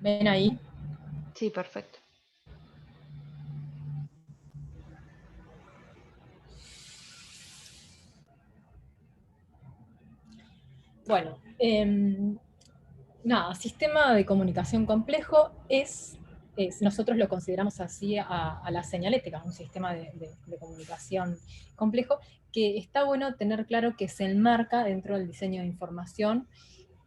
¿Ven ahí? Sí, perfecto. Bueno, nada, sistema de comunicación complejo nosotros lo consideramos así a la señalética, un sistema de comunicación complejo, que está bueno tener claro que se enmarca dentro del diseño de información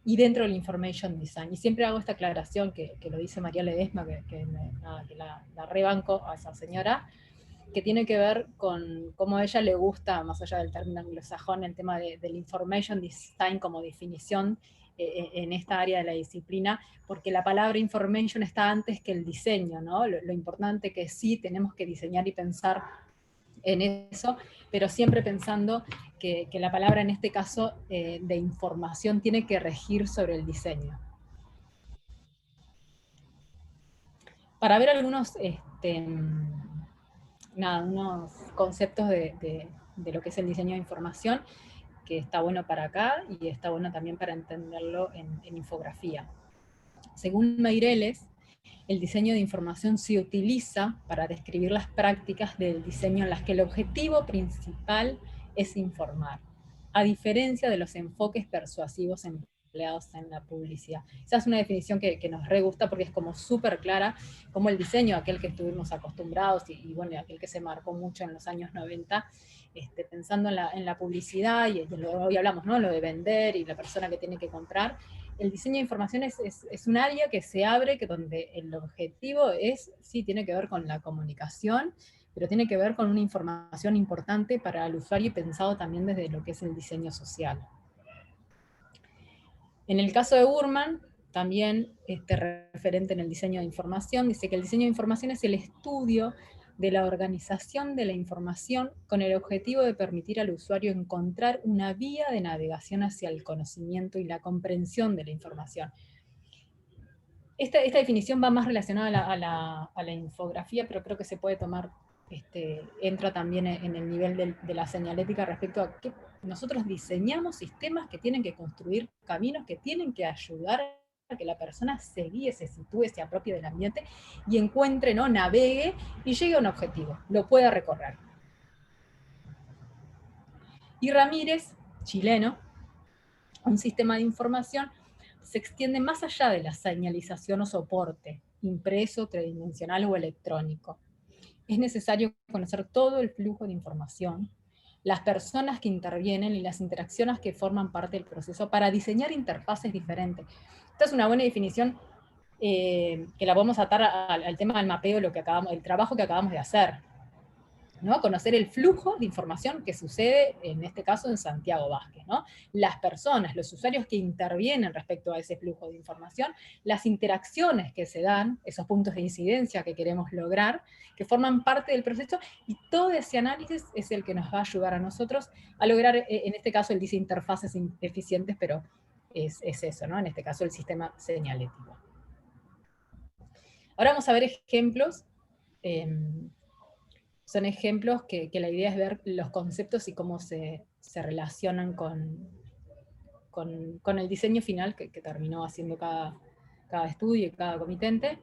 y dentro del information design. Y siempre hago esta aclaración que lo dice María Ledesma, que la rebanco a esa señora, que tiene que ver con cómo a ella le gusta, más allá del término anglosajón, el tema del information design como definición en esta área de la disciplina, porque la palabra information está antes que el diseño, ¿no? Lo importante que sí tenemos que diseñar y pensar en eso, pero siempre pensando que la palabra en este caso de información tiene que regir sobre el diseño. Para ver algunos unos conceptos de lo que es el diseño de información, que está bueno para acá y está bueno también para entenderlo en infografía. Según Meireles, el diseño de información se utiliza para describir las prácticas del diseño en las que el objetivo principal es informar, a diferencia de los enfoques persuasivos empleados en la publicidad. Esa es una definición que nos re gusta porque es como súper clara, como el diseño, aquel que estuvimos acostumbrados y bueno, aquel que se marcó mucho en los años 90, pensando en la publicidad y hoy hablamos, ¿no? Lo de vender y la persona que tiene que comprar. El diseño de información es un área que se abre, que donde el objetivo sí, tiene que ver con la comunicación, pero tiene que ver con una información importante para el usuario y pensado también desde lo que es el diseño social. En el caso de Burman, también referente en el diseño de información, dice que el diseño de información es el estudio de la organización de la información con el objetivo de permitir al usuario encontrar una vía de navegación hacia el conocimiento y la comprensión de la información. Esta definición va más relacionada a la infografía, pero creo que se puede tomar, entra también en el nivel de la señalética respecto a que nosotros diseñamos sistemas que tienen que construir caminos, que tienen que ayudar a que la persona se guíe, se sitúe, se apropie del ambiente y encuentre, ¿no? Navegue y llegue a un objetivo, lo pueda recorrer. Y Ramírez, chileno, un sistema de información se extiende más allá de la señalización o soporte, impreso, tridimensional o electrónico. Es necesario conocer todo el flujo de información, las personas que intervienen y las interacciones que forman parte del proceso para diseñar interfaces diferentes. Esta es una buena definición que la podemos atar al tema del mapeo, el trabajo que acabamos de hacer, ¿no? Conocer el flujo de información que sucede, en este caso, en Santiago Vázquez, ¿no? Las personas, los usuarios que intervienen respecto a ese flujo de información, las interacciones que se dan, esos puntos de incidencia que queremos lograr, que forman parte del proceso, y todo ese análisis es el que nos va a ayudar a nosotros a lograr, en este caso, él dice interfaces eficientes, pero es eso, ¿no? En este caso, el sistema señalético. Ahora vamos a ver ejemplos. Son ejemplos que la idea es ver los conceptos y cómo se relacionan con el diseño final que terminó haciendo cada estudio y cada comitente.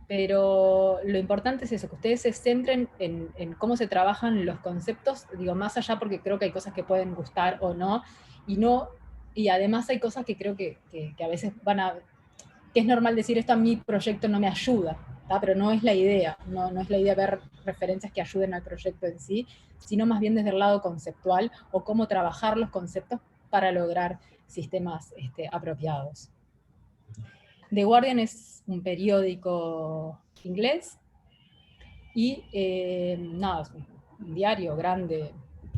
Pero lo importante es eso, que ustedes se centren en cómo se trabajan los conceptos, digo, más allá porque creo que hay cosas que pueden gustar o no, y además hay cosas que creo que a veces que es normal decir, esto a mi proyecto no me ayuda, ¿tá? Pero no es la idea, no es la idea ver referencias que ayuden al proyecto en sí, sino más bien desde el lado conceptual o cómo trabajar los conceptos para lograr sistemas apropiados. The Guardian es un periódico inglés y nada, es un diario grande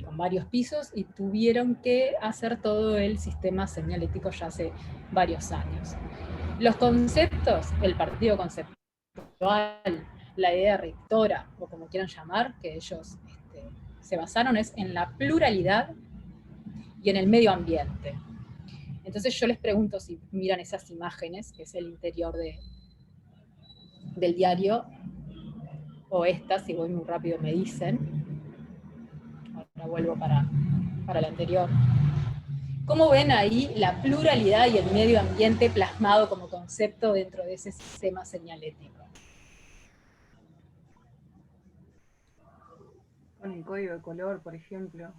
con varios pisos y tuvieron que hacer todo el sistema señalético ya hace varios años. Los conceptos, el partido conceptual, la idea rectora, o como quieran llamar, que ellos se basaron es en la pluralidad y en el medio ambiente. Entonces yo les pregunto si miran esas imágenes, que es el interior del diario, o estas, si voy muy rápido me dicen. Ahora vuelvo para la anterior. ¿Cómo ven ahí la pluralidad y el medio ambiente plasmado como concepto dentro de ese sistema señalético? Con el código de color, por ejemplo.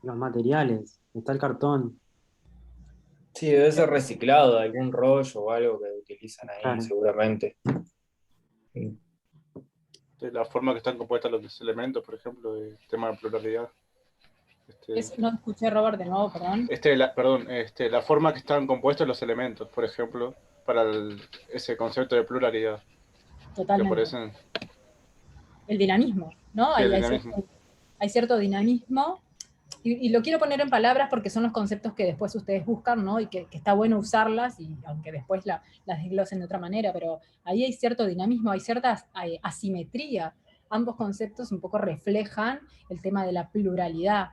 Los materiales, está el cartón, Sí, debe ser reciclado de algún rollo o algo que utilizan ahí, claro. seguramente. De la forma que están compuestos los elementos, por ejemplo, el tema de pluralidad. No escuché, Robert, de nuevo, perdón. La forma que están compuestos los elementos, por ejemplo, para ese concepto de pluralidad. Que Totalmente. aparecen, El dinamismo, ¿no? sí, el Hay dinamismo. cierto dinamismo, y lo quiero poner en palabras porque son los conceptos que después ustedes buscan, ¿no? Y que está bueno usarlas, y aunque después las desglosen de otra manera, pero ahí hay cierto dinamismo, hay cierta asimetría. Ambos conceptos un poco reflejan el tema de la pluralidad.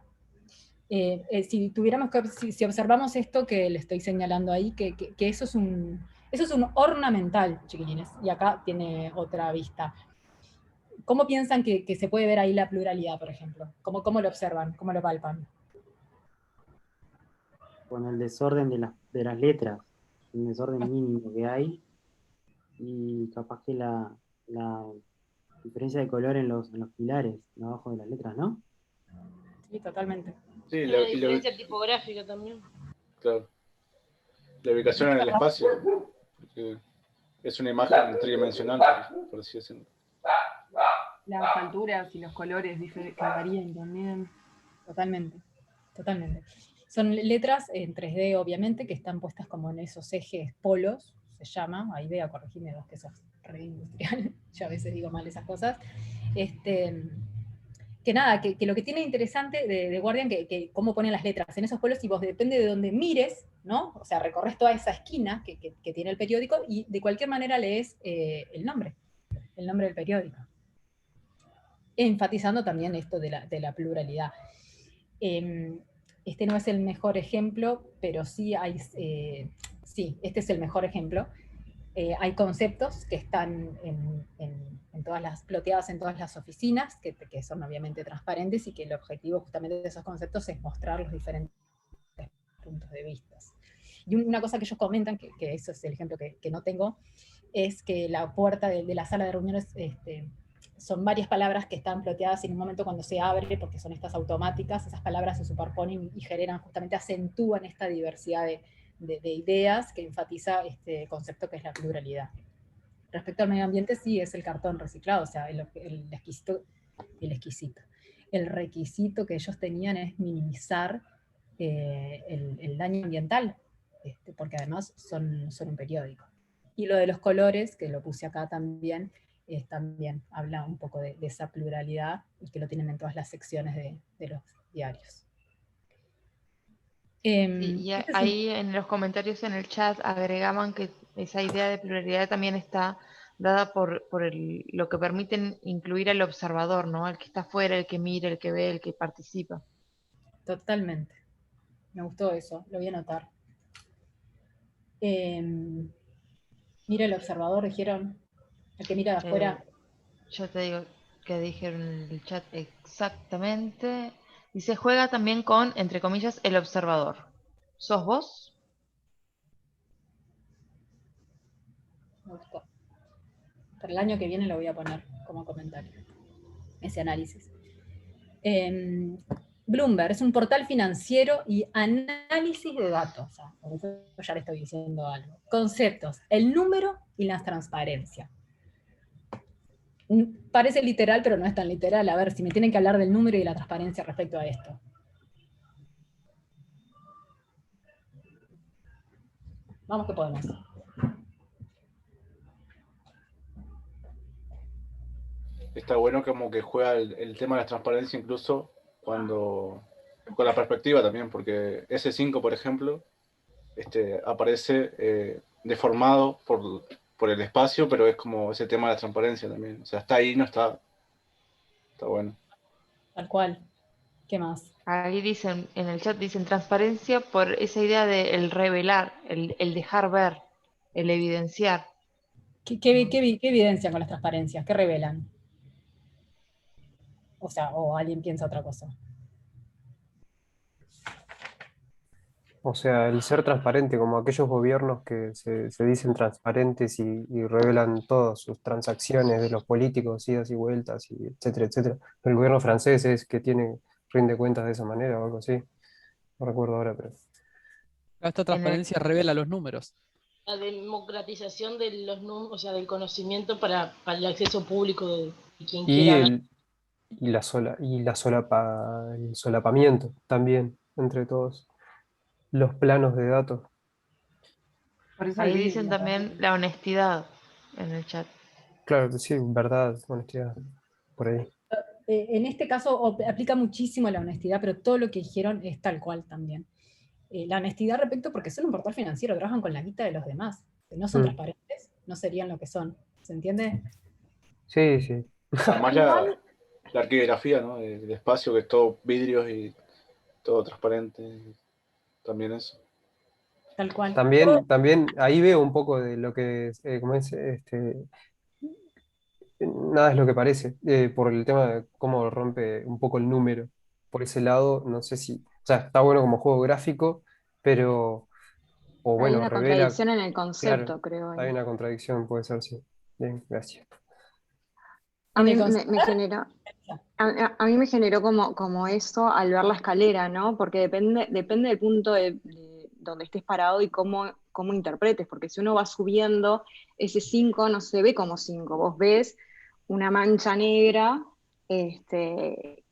Si tuviéramos que, si observamos esto que le estoy señalando ahí, que eso es un ornamental, chiquilines, y acá tiene otra vista. ¿Cómo piensan que se puede ver ahí la pluralidad, por ejemplo? ¿Cómo lo observan? ¿Cómo lo palpan? Con el desorden de las letras, el desorden mínimo que hay, y capaz que la diferencia de color en los pilares, abajo de las letras, ¿no? Sí, totalmente. Sí, Hay una diferencia tipográfica también. claro. La ubicación en el espacio. Es una imagen tridimensional, por así decirlo. Las alturas y los colores que varían también. Totalmente, totalmente. Son letras en 3D, obviamente, que están puestas como en esos ejes polos, se llama, ahí vea, corregime vos que sos re industrial, yo a veces digo mal esas cosas. Que nada, que lo que tiene interesante de Guardian, que cómo ponen las letras en esos polos, y vos depende de donde mires, ¿no? O sea, recorres toda esa esquina que tiene el periódico, y de cualquier manera lees el nombre del periódico. Enfatizando también esto de la pluralidad. Este no es el mejor ejemplo, pero sí hay, sí, este es el mejor ejemplo. Hay conceptos que están ploteados en todas las oficinas, que son obviamente transparentes, y que el objetivo justamente de esos conceptos es mostrar los diferentes puntos de vista. Y una cosa que ellos comentan, que eso es el ejemplo que no tengo, es que la puerta de la sala de reuniones son varias palabras que están ploteadas, y en un momento cuando se abre, porque son estas automáticas, esas palabras se superponen y generan, justamente acentúan esta diversidad de ideas que enfatiza este concepto que es la pluralidad. Respecto al medio ambiente, sí, es el cartón reciclado, o sea, el requisito que ellos tenían es minimizar el daño ambiental, porque además son un periódico. Y lo de los colores, que lo puse acá también, también habla un poco de esa pluralidad, y que lo tienen en todas las secciones de los diarios. Sí, y ahí en los comentarios en el chat agregaban que esa idea de pluralidad también está dada por lo que permiten incluir al observador, ¿no? El que está afuera, el que mira, el que ve, el que participa. Totalmente. Me gustó eso, lo voy a anotar. Mira el observador, dijeron, el que mira de afuera. Yo te digo que dijeron en el chat exactamente. Dice, juega también con, entre comillas, el observador. ¿Sos vos? Me gustó. Para el año que viene lo voy a poner como comentario, ese análisis. Bloomberg es un portal financiero y análisis de datos. O sea, por eso ya le estoy diciendo algo. Conceptos, el número y la transparencia. Parece literal, pero no es tan literal. A ver, si me tienen que hablar del número y de la transparencia respecto a esto. Vamos que podemos. Está bueno como que juega el tema de la transparencia incluso con la perspectiva también, porque S5, por ejemplo, aparece deformado por el espacio, pero es como ese tema de la transparencia también. O sea, está ahí, no está. Está bueno. Tal cual. ¿Qué más? Ahí dicen, en el chat dicen transparencia por esa idea de el revelar, el dejar ver, el evidenciar. ¿Qué evidencian con las transparencias? ¿Qué revelan? O sea, o alguien piensa otra cosa. O sea, el ser transparente, como aquellos gobiernos que se dicen transparentes y revelan todas sus transacciones de los políticos, idas y vueltas, y etcétera, etcétera. Pero el gobierno francés es que rinde cuentas de esa manera o algo así. No recuerdo ahora, pero... Esta En el, transparencia revela los números. La democratización de los números, o sea, del conocimiento para el acceso público de quien Y quiera ver. el solapamiento también entre todos los planos de datos. Por eso ahí el dicen vídeo. también la honestidad en el chat. Claro que sí, verdad, honestidad, por ahí. En este caso aplica muchísimo la honestidad, pero todo lo que dijeron es tal cual también. La honestidad respecto porque son un portal financiero, trabajan con la guita de los demás. Si no son Mm. transparentes, no serían lo que son. ¿Se entiende? Sí, sí. Además Igual, la arquigrafía, ¿no? Del espacio, que es todo vidrios y todo transparente. También eso. tal cual. También ahí veo un poco de lo que es, como es, nada es lo que parece, por el tema de cómo rompe un poco el número. Por ese lado, no sé si, o sea, está bueno como juego gráfico, pero, o Hay bueno, una revela, contradicción en el claro, concepto, creo. hay una contradicción, puede ser, sí. Bien, gracias. A en mí el me concepto, generó, a mí me generó como eso al ver la escalera, ¿no? Porque depende del punto de donde estés parado y cómo interpretes, porque si uno va subiendo, ese 5 no se ve como 5, vos ves una mancha negra, que,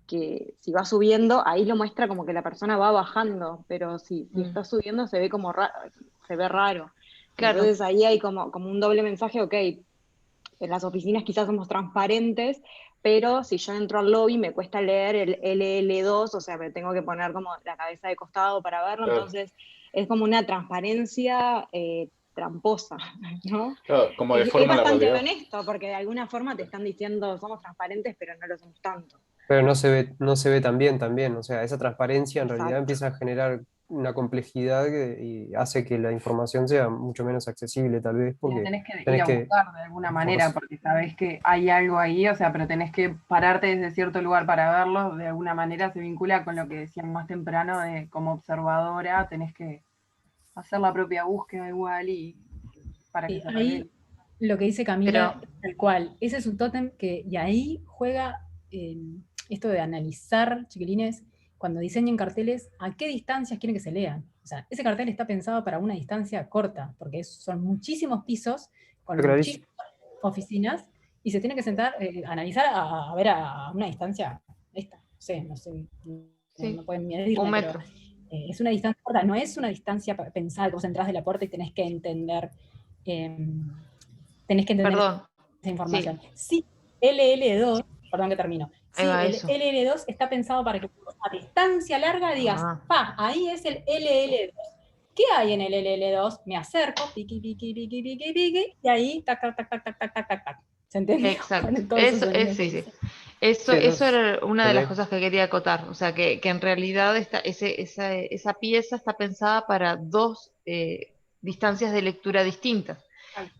que si va subiendo, ahí lo muestra como que la persona va bajando, pero si está subiendo se ve como se ve raro. Claro, Entonces ahí hay como un doble mensaje, ok, en las oficinas quizás somos transparentes, pero si yo entro al lobby me cuesta leer el LL2, o sea, me tengo que poner como la cabeza de costado para verlo, Claro, entonces es como una transparencia tramposa, ¿no? claro, como Es deforma la bastante realidad. honesto, porque de alguna forma te están diciendo somos transparentes, pero no lo somos tanto. Pero no se ve tan bien también, o sea, esa transparencia en realidad Exacto. empieza a generar una complejidad y hace que la información sea mucho menos accesible, tal vez, Y la porque tenés que ir tenés a que buscar de alguna manera, forzar. porque sabés que hay algo ahí, o sea, pero tenés que pararte desde cierto lugar para verlo, de alguna manera se vincula con lo que decían más temprano, de como observadora, tenés que hacer la propia búsqueda igual y para que se revele. ahí lo que dice Camila pero es tal cual. Ese es un tótem y ahí juega esto de analizar, chiquilines, cuando diseñen carteles, a qué distancias quieren que se lean. O sea, ese cartel está pensado para una distancia corta, porque son muchísimos pisos, Está con clarísimo. muchísimas oficinas, y se tiene que sentar, analizar a ver a una distancia, esta, no sé, no sí, pueden un medirla, pero metro. es una distancia corta, no es una distancia pensada que vos entrás de la puerta y eh, tenés que entender Perdón, esa sí, información. Sí, LL2, perdón que termino, ahí sí, va el eso. LL2 está pensado para que vos a distancia larga digas, Ah, ahí es el LL2. ¿Qué hay en el LL2? Me acerco, piqui, piqui, piqui, piqui, piqui, y ahí, tac, tac, tac, tac, tac, tac, tac, tac, tac. ¿Se entiende? exacto. Con todos esos Eso sonidos es, que sí, sí. hice. Eso, Sí, eso eso es era una de las genial. cosas que quería acotar. O sea, que en realidad esa pieza está pensada para dos distancias de lectura distintas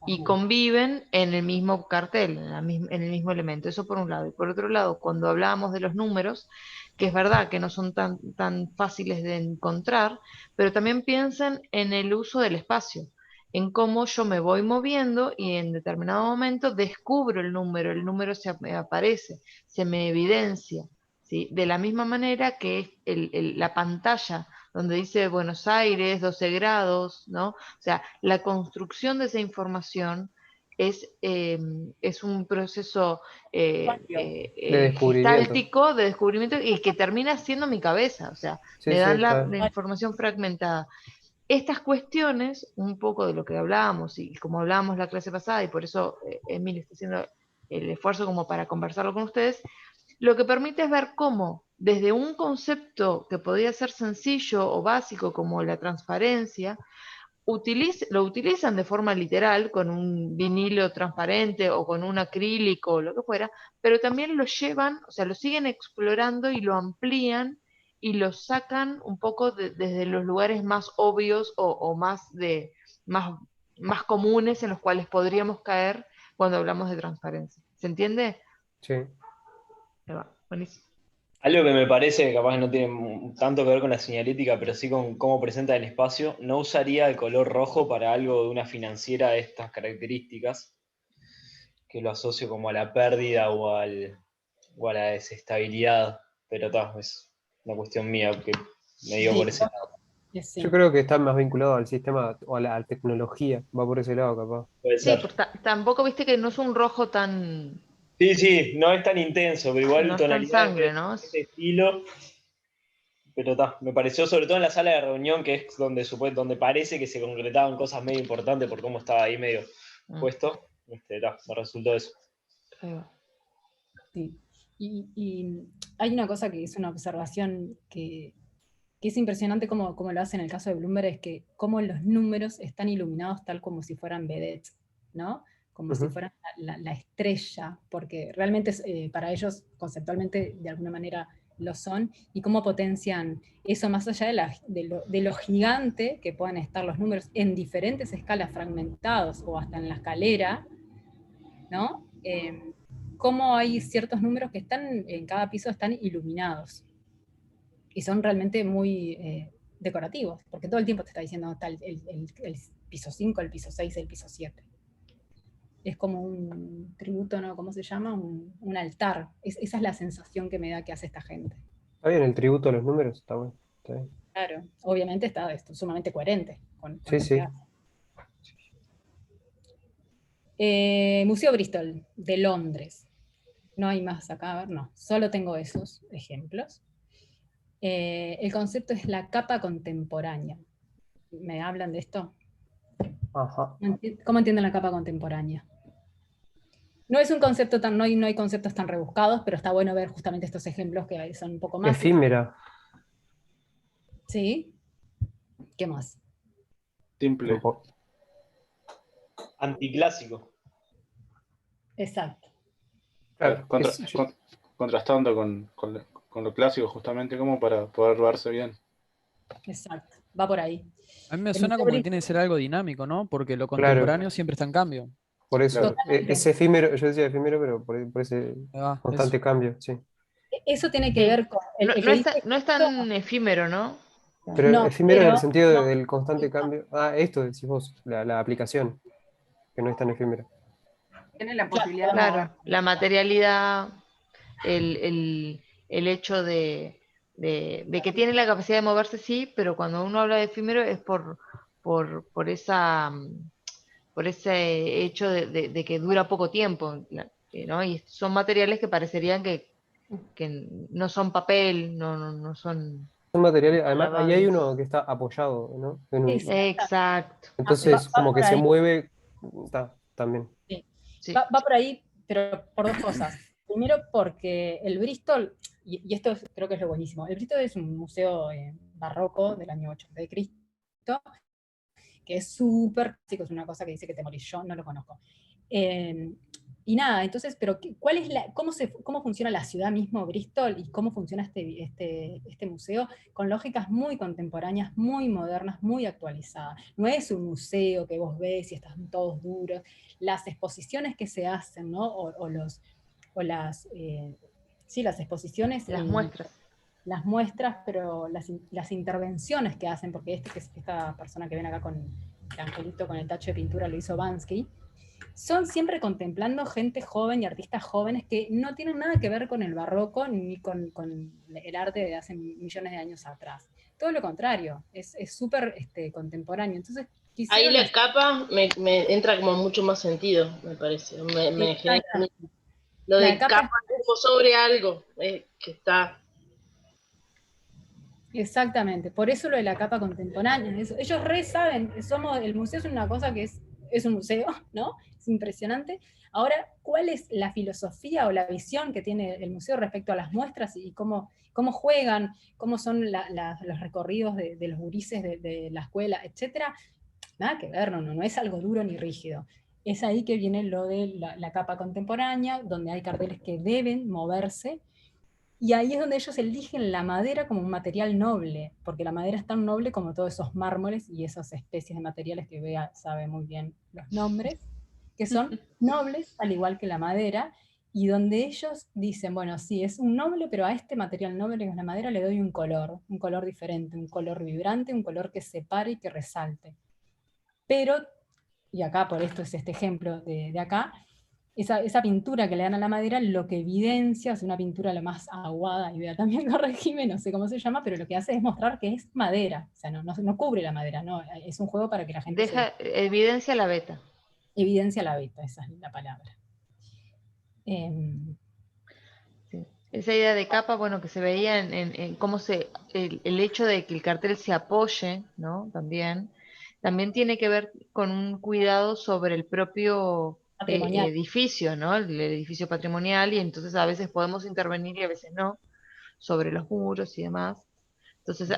y conviven en el mismo cartel, en el mismo elemento. Eso por un lado. Y por otro lado, cuando hablábamos de los números, que es verdad que no son tan fáciles de encontrar, pero también piensen en el uso del espacio, en cómo yo me voy moviendo y en determinado momento descubro el número me aparece, se me evidencia, ¿sí? De la misma manera que es la pantalla donde dice Buenos Aires, 12 grados, ¿no? O sea, la construcción de esa información es un proceso De descubrimiento. gestáltico de descubrimiento y que termina siendo mi cabeza, o sea, Sí, me sí, dan está. la información fragmentada. Estas cuestiones, un poco de lo que hablábamos y como hablábamos la clase pasada, y por eso Emily está haciendo el esfuerzo como para conversarlo con ustedes, lo que permite es ver cómo desde un concepto que podría ser sencillo o básico como la transparencia, lo utilizan de forma literal con un vinilo transparente o con un acrílico o lo que fuera, pero también lo llevan, o sea, lo siguen explorando y lo amplían y lo sacan un poco desde los lugares más obvios o más, más comunes en los cuales podríamos caer cuando hablamos de transparencia. ¿Se entiende? Sí. Ahí va, buenísimo. Algo que me parece que capaz no tiene tanto que ver con la señalética, pero sí con cómo presenta el espacio, no usaría el color rojo para algo de una financiera de estas características, que lo asocio como a la pérdida o a la desestabilidad, pero es una cuestión mía que me dio por ese lado. Sí. Yo creo que está más vinculado al sistema o a la tecnología, va por ese lado capaz. Puede Sí, ser. porque tampoco viste que no es un rojo tan, Sí, no es tan intenso, pero igual no es tan tonalidades sangre, de ¿no? ese estilo. Pero me pareció sobre todo en la sala de reunión, que es donde parece que se concretaban cosas medio importantes por cómo estaba ahí medio puesto. Me resultó eso. Ahí va. Sí. Y hay una cosa que es una observación que es impresionante como lo hace en el caso de Bloomberg, es que cómo los números están iluminados tal como si fueran vedettes, ¿no? Como si fueran la estrella, porque realmente para ellos conceptualmente de alguna manera lo son, y cómo potencian eso más allá de lo gigante que puedan estar los números en diferentes escalas fragmentados o hasta en la escalera, ¿no? Cómo hay ciertos números que están en cada piso están iluminados y son realmente muy decorativos, porque todo el tiempo te está diciendo está el piso 5, el piso 6, el piso 7. Es como un tributo, ¿no? ¿Cómo se llama? Un altar. Esa es la sensación que me da que hace esta gente. Está bien, el tributo a los números, está bueno. Está bien. Claro, obviamente está esto, sumamente coherente con Sí, lo sí. que hace. Museo Bristol, de Londres. No hay más acá, a ver, no. Solo tengo esos ejemplos. El concepto es la capa contemporánea. ¿Me hablan de esto? Ajá. ¿Cómo entienden la capa contemporánea? No es un concepto no hay conceptos tan rebuscados, pero está bueno ver justamente estos ejemplos que son un poco más. Efímera. Sí. ¿Qué más? Simple. Anticlásico. Exacto. Claro, Contrastando con lo clásico, justamente, como para poder verse bien. Exacto. Va por ahí. A mí me suena como que tiene que ser algo dinámico, ¿no? Porque lo contemporáneo siempre está en cambio. Por eso, Totalmente. es efímero, yo decía efímero, pero por ese constante cambio, sí. Eso tiene que ver con. No es tan efímero, ¿no? Pero No, efímero en el pero- sentido no, del constante cambio. Ah, esto decís vos, la aplicación, que no es tan efímera. Tiene la posibilidad de Claro, mover. la materialidad, el hecho de que tiene la capacidad de moverse, sí, pero cuando uno habla de efímero es por ese hecho de que dura poco tiempo, ¿no? Y son materiales que parecerían que no son papel, no son Son materiales, además, ahí hay degradables. uno que está apoyado, ¿no? Exacto. Entonces, Va como que por se ahí. mueve, está, también. Sí. Sí. Va por ahí, pero por dos cosas. Primero, porque el Bristol, y esto creo que es lo buenísimo, el Bristol es un museo barroco del año 8 de Cristo, que es súper clásico, es una cosa que dice que te morís, yo no lo conozco. Y nada, entonces, pero ¿cuál es cómo funciona la ciudad mismo, Bristol, y cómo funciona este museo? Con lógicas muy contemporáneas, muy modernas, muy actualizadas. No es un museo que vos ves y están todos duros. Las exposiciones que se hacen, ¿no? Las exposiciones. Las muestras. Las muestras, pero las intervenciones que hacen, porque esta persona que ven acá con el angelito con el tacho de pintura lo hizo Bansky, son siempre contemplando gente joven y artistas jóvenes que no tienen nada que ver con el barroco ni con el arte de hace millones de años atrás. Todo lo contrario, es súper contemporáneo. Entonces, ahí la capa me entra como mucho más sentido, me parece. Me genera lo de capa sobre algo que está. Exactamente, por eso lo de la capa contemporánea. Ellos saben, el museo es una cosa que es un museo, ¿no? Es impresionante. Ahora, ¿cuál es la filosofía o la visión que tiene el museo respecto a las muestras y cómo juegan, cómo son los recorridos de los gurises de la escuela, etcétera? Nada que ver, no es algo duro ni rígido. Es ahí que viene lo de la capa contemporánea, donde hay carteles que deben moverse. Y ahí es donde ellos eligen la madera como un material noble, porque la madera es tan noble como todos esos mármoles y esas especies de materiales que Bea sabe muy bien los nombres, que son nobles al igual que la madera, y donde ellos dicen, bueno, sí, es un noble, pero a este material noble que es la madera le doy un color diferente, un color vibrante, un color que separe y que resalte. Pero, y acá por esto es este ejemplo de acá, esa pintura que le dan a la madera lo que evidencia, es una pintura lo más aguada, y vea también corregime, no sé cómo se llama, pero lo que hace es mostrar que es madera, o sea, no cubre la madera, no, es un juego para que la gente Evidencia la beta. Evidencia la beta, esa es la palabra. Sí. Esa idea de capa, bueno, que se veía en cómo el hecho de que el cartel se apoye, ¿no? También tiene que ver con un cuidado sobre el propio edificio, ¿no? El edificio patrimonial, y entonces a veces podemos intervenir y a veces no, sobre los muros y demás. Entonces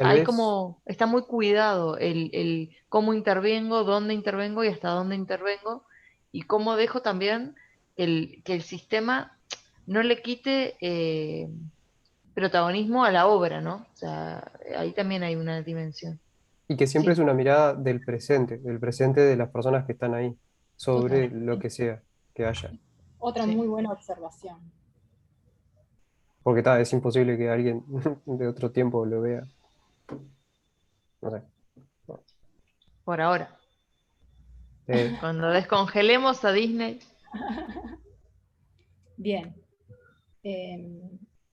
está muy cuidado el cómo intervengo, dónde intervengo y hasta dónde intervengo, y cómo dejo también que el sistema no le quite protagonismo a la obra, ¿no? O sea, ahí también hay una dimensión. Y que siempre es una mirada del presente de las personas que están ahí, sobre lo que sea que haya. Otra muy buena observación. Porque es imposible que alguien de otro tiempo lo vea. No sé. No. Por ahora. Cuando descongelemos a Disney. Bien.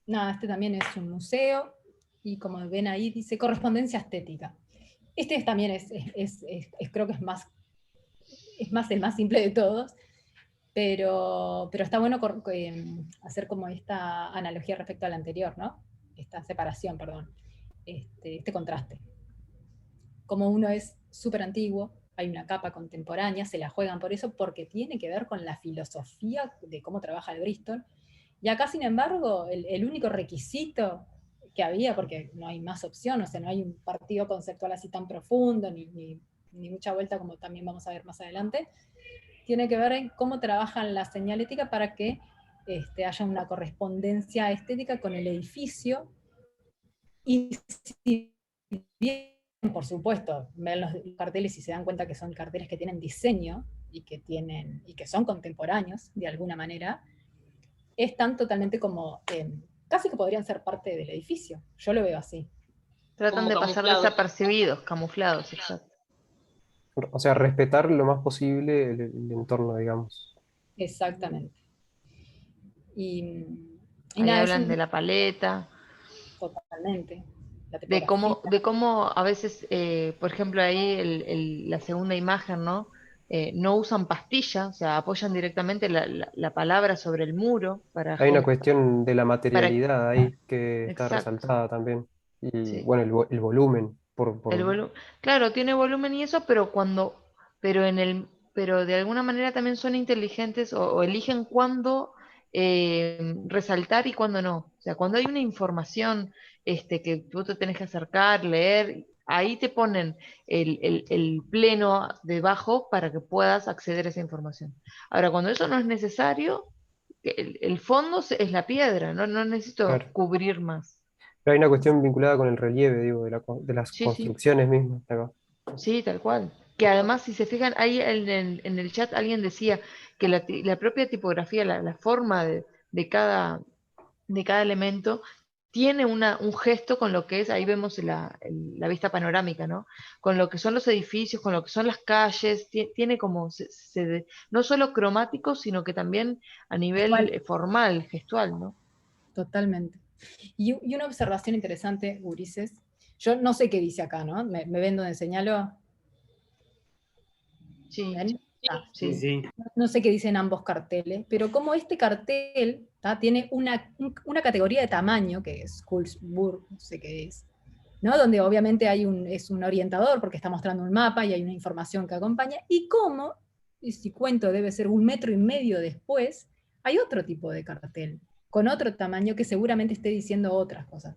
Nada, este también es un museo, y como ven ahí dice correspondencia estética. Este también creo que es más el más simple de todos, pero está bueno hacer como esta analogía respecto al anterior, ¿no? Esta separación, perdón, este contraste. Como uno es súper antiguo, hay una capa contemporánea, se la juegan por eso, porque tiene que ver con la filosofía de cómo trabaja el Bristol. Y acá, sin embargo, el único requisito que había, porque no hay más opción, o sea, no hay un partido conceptual así tan profundo, ni mucha vuelta como también vamos a ver más adelante, tiene que ver en cómo trabajan la señalética para que haya una correspondencia estética con el edificio. Y si bien, por supuesto, ven los carteles y se dan cuenta que son carteles que tienen diseño y que son contemporáneos de alguna manera, están totalmente como, casi que podrían ser parte del edificio. Yo lo veo así. Tratan de pasar desapercibidos, camuflados, exacto. O sea, respetar lo más posible el entorno, digamos. Exactamente. Y ahí nada, hablan de la paleta. Totalmente. De cómo a veces, por ejemplo, ahí la segunda imagen, ¿no? No usan pastilla, o sea, apoyan directamente la palabra sobre el muro. Hay una cuestión de la materialidad ahí que está resaltada también. Y bueno, el volumen. Claro, tiene volumen y eso, pero pero de alguna manera también son inteligentes o eligen cuándo resaltar y cuándo no. O sea, cuando hay una información que tú te tenés que acercar, leer, ahí te ponen el pleno debajo para que puedas acceder a esa información. Ahora, cuando eso no es necesario, el fondo es la piedra, no necesito cubrir más. Pero hay una cuestión vinculada con el relieve, digo, de las construcciones mismas. Sí, tal cual. Que además, si se fijan, ahí en el chat alguien decía que la propia tipografía, la forma de cada elemento, tiene un gesto con lo que es, ahí vemos la vista panorámica, ¿no? Con lo que son los edificios, con lo que son las calles, tiene como, no solo cromático, sino que también a nivel formal, gestual, ¿no? Totalmente. Y una observación interesante, Ulises, yo no sé qué dice acá, ¿no? ¿Me ven donde señalo? Sí. Sí. No sé qué dicen ambos carteles, pero como este cartel tiene una categoría de tamaño, que es Kulsburg, no sé qué es, ¿no? Donde obviamente es un orientador porque está mostrando un mapa y hay una información que acompaña, y como, si cuento debe ser 1,5 metros después, hay otro tipo de cartel, con otro tamaño que seguramente esté diciendo otras cosas.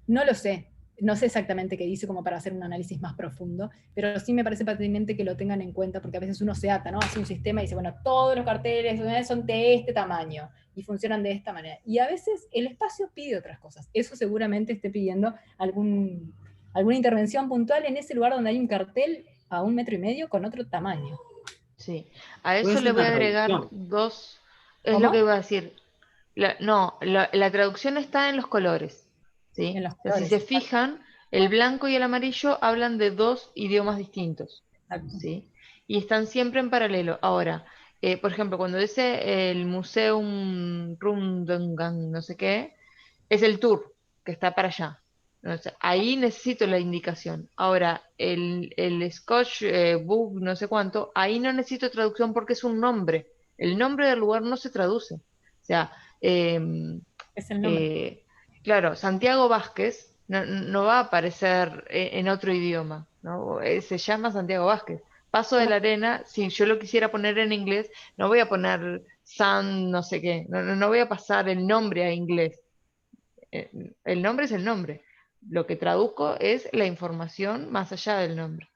No lo sé, no sé exactamente qué dice como para hacer un análisis más profundo, pero sí me parece pertinente que lo tengan en cuenta, porque a veces uno se ata, ¿no? Hace un sistema y dice, bueno, todos los carteles son de este tamaño y funcionan de esta manera. Y a veces el espacio pide otras cosas. Eso seguramente esté pidiendo alguna intervención puntual en ese lugar donde hay un cartel a 1,5 metros con otro tamaño. Sí, a eso le voy a agregar dos Es lo que iba a decir. La traducción está en los colores, ¿sí? En los O sea, si colores, se fijan, el blanco y el amarillo hablan de dos idiomas distintos, exacto. ¿sí? Y están siempre en paralelo. Ahora, por ejemplo, cuando dice el Museum Rundungan, no sé qué, es el tour, que está para allá. O sea, ahí necesito la indicación. Ahora, el Scotch Book, no sé cuánto, ahí no necesito traducción porque es un nombre. El nombre del lugar no se traduce. O sea, Es el nombre. claro, Santiago Vázquez no va a aparecer en otro idioma, ¿no? Se llama Santiago Vázquez. Paso de la Arena, si yo lo quisiera poner en inglés, no voy a poner San no sé qué, no voy a pasar el nombre a inglés. El nombre es el nombre. Lo que traduzco es la información más allá del nombre.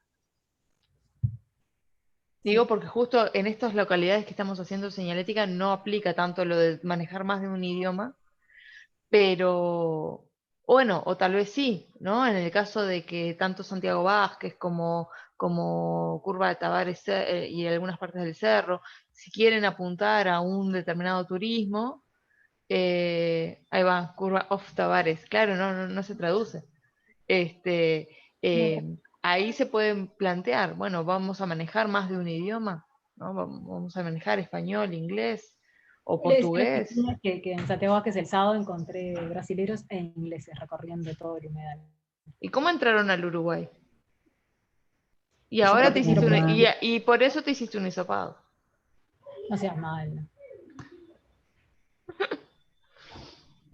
Digo porque justo en estas localidades que estamos haciendo señalética no aplica tanto lo de manejar más de un idioma, pero bueno, o tal vez sí, ¿no? En el caso de que tanto Santiago Vázquez como Curva de Tavares y algunas partes del Cerro, si quieren apuntar a un determinado turismo, ahí va, Curva of Tavares, claro, no se traduce. Ahí se pueden plantear, bueno, vamos a manejar más de un idioma, ¿no? Vamos a manejar español, inglés o Le decía a las portugués. niñas que en Santiago Vázquez el sábado encontré brasileros e ingleses recorriendo todo el humedal. ¿Y cómo entraron al Uruguay? Y Yo ahora creo te que hiciste no, y por eso te hiciste un hisopado. no seas mal.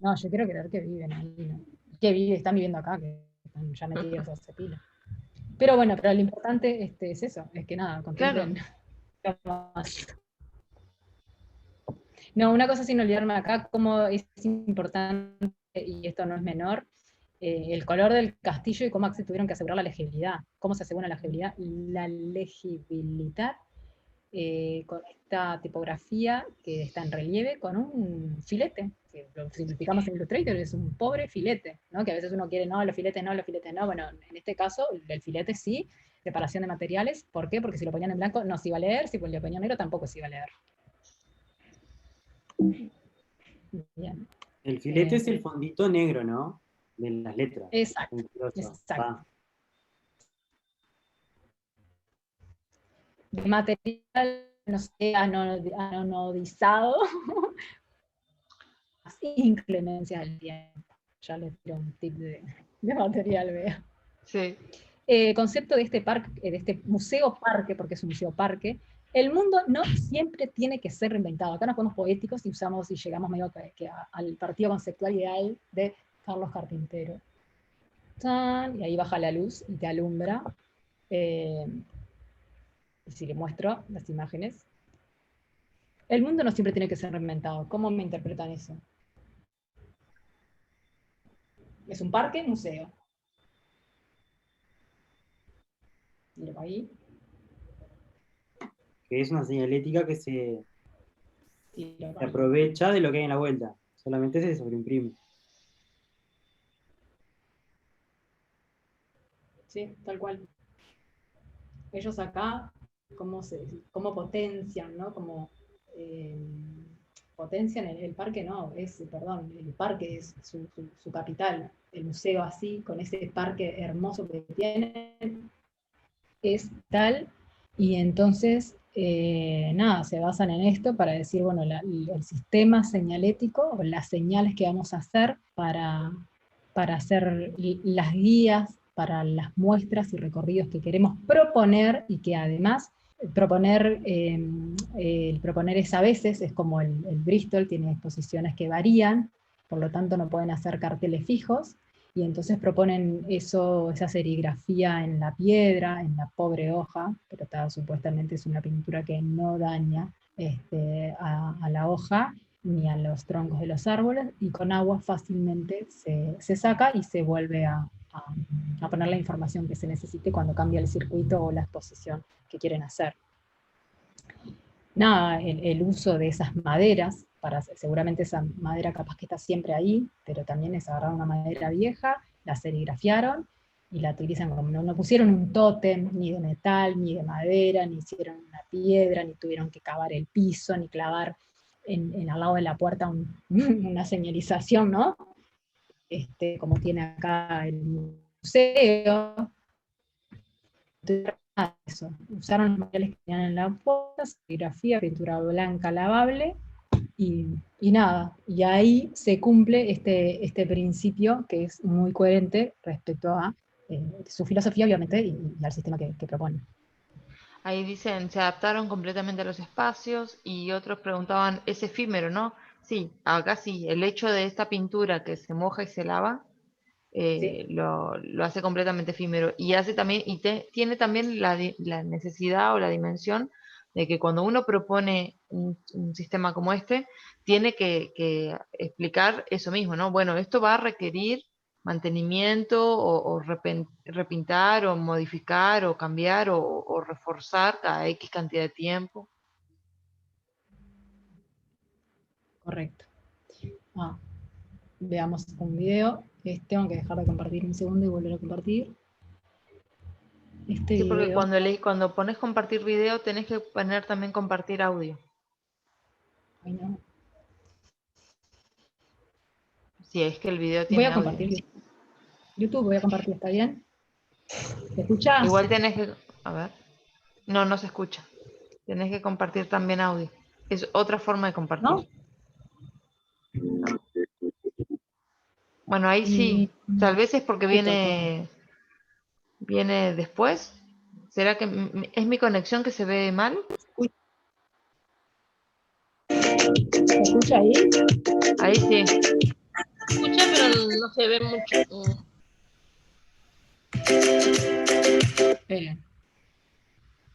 No, yo quiero creer que viven ahí, ¿no? Están viviendo acá, que están ya metidos hace pila. Pero bueno, pero lo importante es eso, es que nada, contemplen. Claro. No, una cosa sin olvidarme acá, como es importante, y esto no es menor, el color del castillo y cómo se tuvieron que asegurar la legibilidad. ¿Cómo se asegura la legibilidad? La legibilidad con esta tipografía que está en relieve con un filete, que lo simplificamos en Illustrator, es un pobre filete, ¿no? Que a veces uno quiere, no, los filetes no, bueno, en este caso el filete sí, separación de materiales, ¿por qué? Porque si lo ponían en blanco no se iba a leer, si lo ponían en negro tampoco se iba a leer. Bien. El filete es el fondito negro, ¿no? De las letras. Exacto, exacto. De material, no sé, anodizado, inclemencia del tiempo. Ya les tiro un tip de material, vea. Sí. Concepto de este parque, de este museo parque, porque es un museo parque, el mundo no siempre tiene que ser reinventado. Acá nos ponemos poéticos y llegamos medio que al partido conceptual ideal de Carlos Carpintero. Y ahí baja la luz y te alumbra. Y si le muestro las imágenes. El mundo no siempre tiene que ser reinventado. ¿Cómo me interpretan eso? Es un parque, museo. Miro ahí. Que es una señalética que se aprovecha de lo que hay en la vuelta. Solamente se sobreimprime. Sí, tal cual. Ellos acá, cómo potencian, ¿no? Como potencian el parque, no, el parque es su capital. El museo así, con ese parque hermoso que tienen, es tal, y entonces, nada, se basan en esto para decir, bueno, el sistema señalético, o las señales que vamos a hacer para hacer las guías, para las muestras y recorridos que queremos proponer, y que además el proponer es a veces, es como el Bristol, tiene exposiciones que varían, por lo tanto no pueden hacer carteles fijos, y entonces proponen esa serigrafía en la piedra, en la pobre hoja, pero supuestamente es una pintura que no daña a la hoja ni a los troncos de los árboles, y con agua fácilmente se saca y se vuelve a poner la información que se necesite cuando cambia el circuito o la exposición que quieren hacer. Nada, el uso de esas maderas, seguramente esa madera capaz que está siempre ahí, pero también es agarrar una madera vieja, la serigrafiaron y la utilizan como, no pusieron un tótem ni de metal, ni de madera, ni hicieron una piedra, ni tuvieron que cavar el piso, ni clavar al lado de la puerta una señalización, ¿no? Como tiene acá el museo. Eso. Usaron los materiales que tenían en la puerta, serigrafía, pintura blanca lavable, y nada, y ahí se cumple este principio que es muy coherente respecto a su filosofía, obviamente, y al sistema que propone. Ahí dicen, se adaptaron completamente a los espacios, y otros preguntaban, es efímero, ¿no? Sí, acá sí, el hecho de esta pintura que se moja y se lava, Sí. lo hace completamente efímero, y hace también, tiene también la necesidad o la dimensión de que cuando uno propone un sistema como este, tiene que explicar eso mismo, ¿no? Bueno, esto va a requerir mantenimiento o repintar o modificar o cambiar o reforzar cada X cantidad de tiempo. Correcto. Veamos un video. Tengo que dejar de compartir un segundo y volver a compartir. Sí, porque Video. cuando pones compartir video, tenés que poner también compartir audio. Ay, no. Sí, es que el video tiene Voy a audio. compartir YouTube, voy a compartir, ¿está bien? ¿Se escucha? Igual tenés que... A ver. No se escucha. Tenés que compartir también audio. Es otra forma de compartir. ¿No? No. Bueno, ahí sí. Tal vez es porque viene después. ¿Será que es mi conexión que se ve mal? ¿Se escucha ahí? Ahí sí. Se escucha, pero no se ve mucho. Esperen.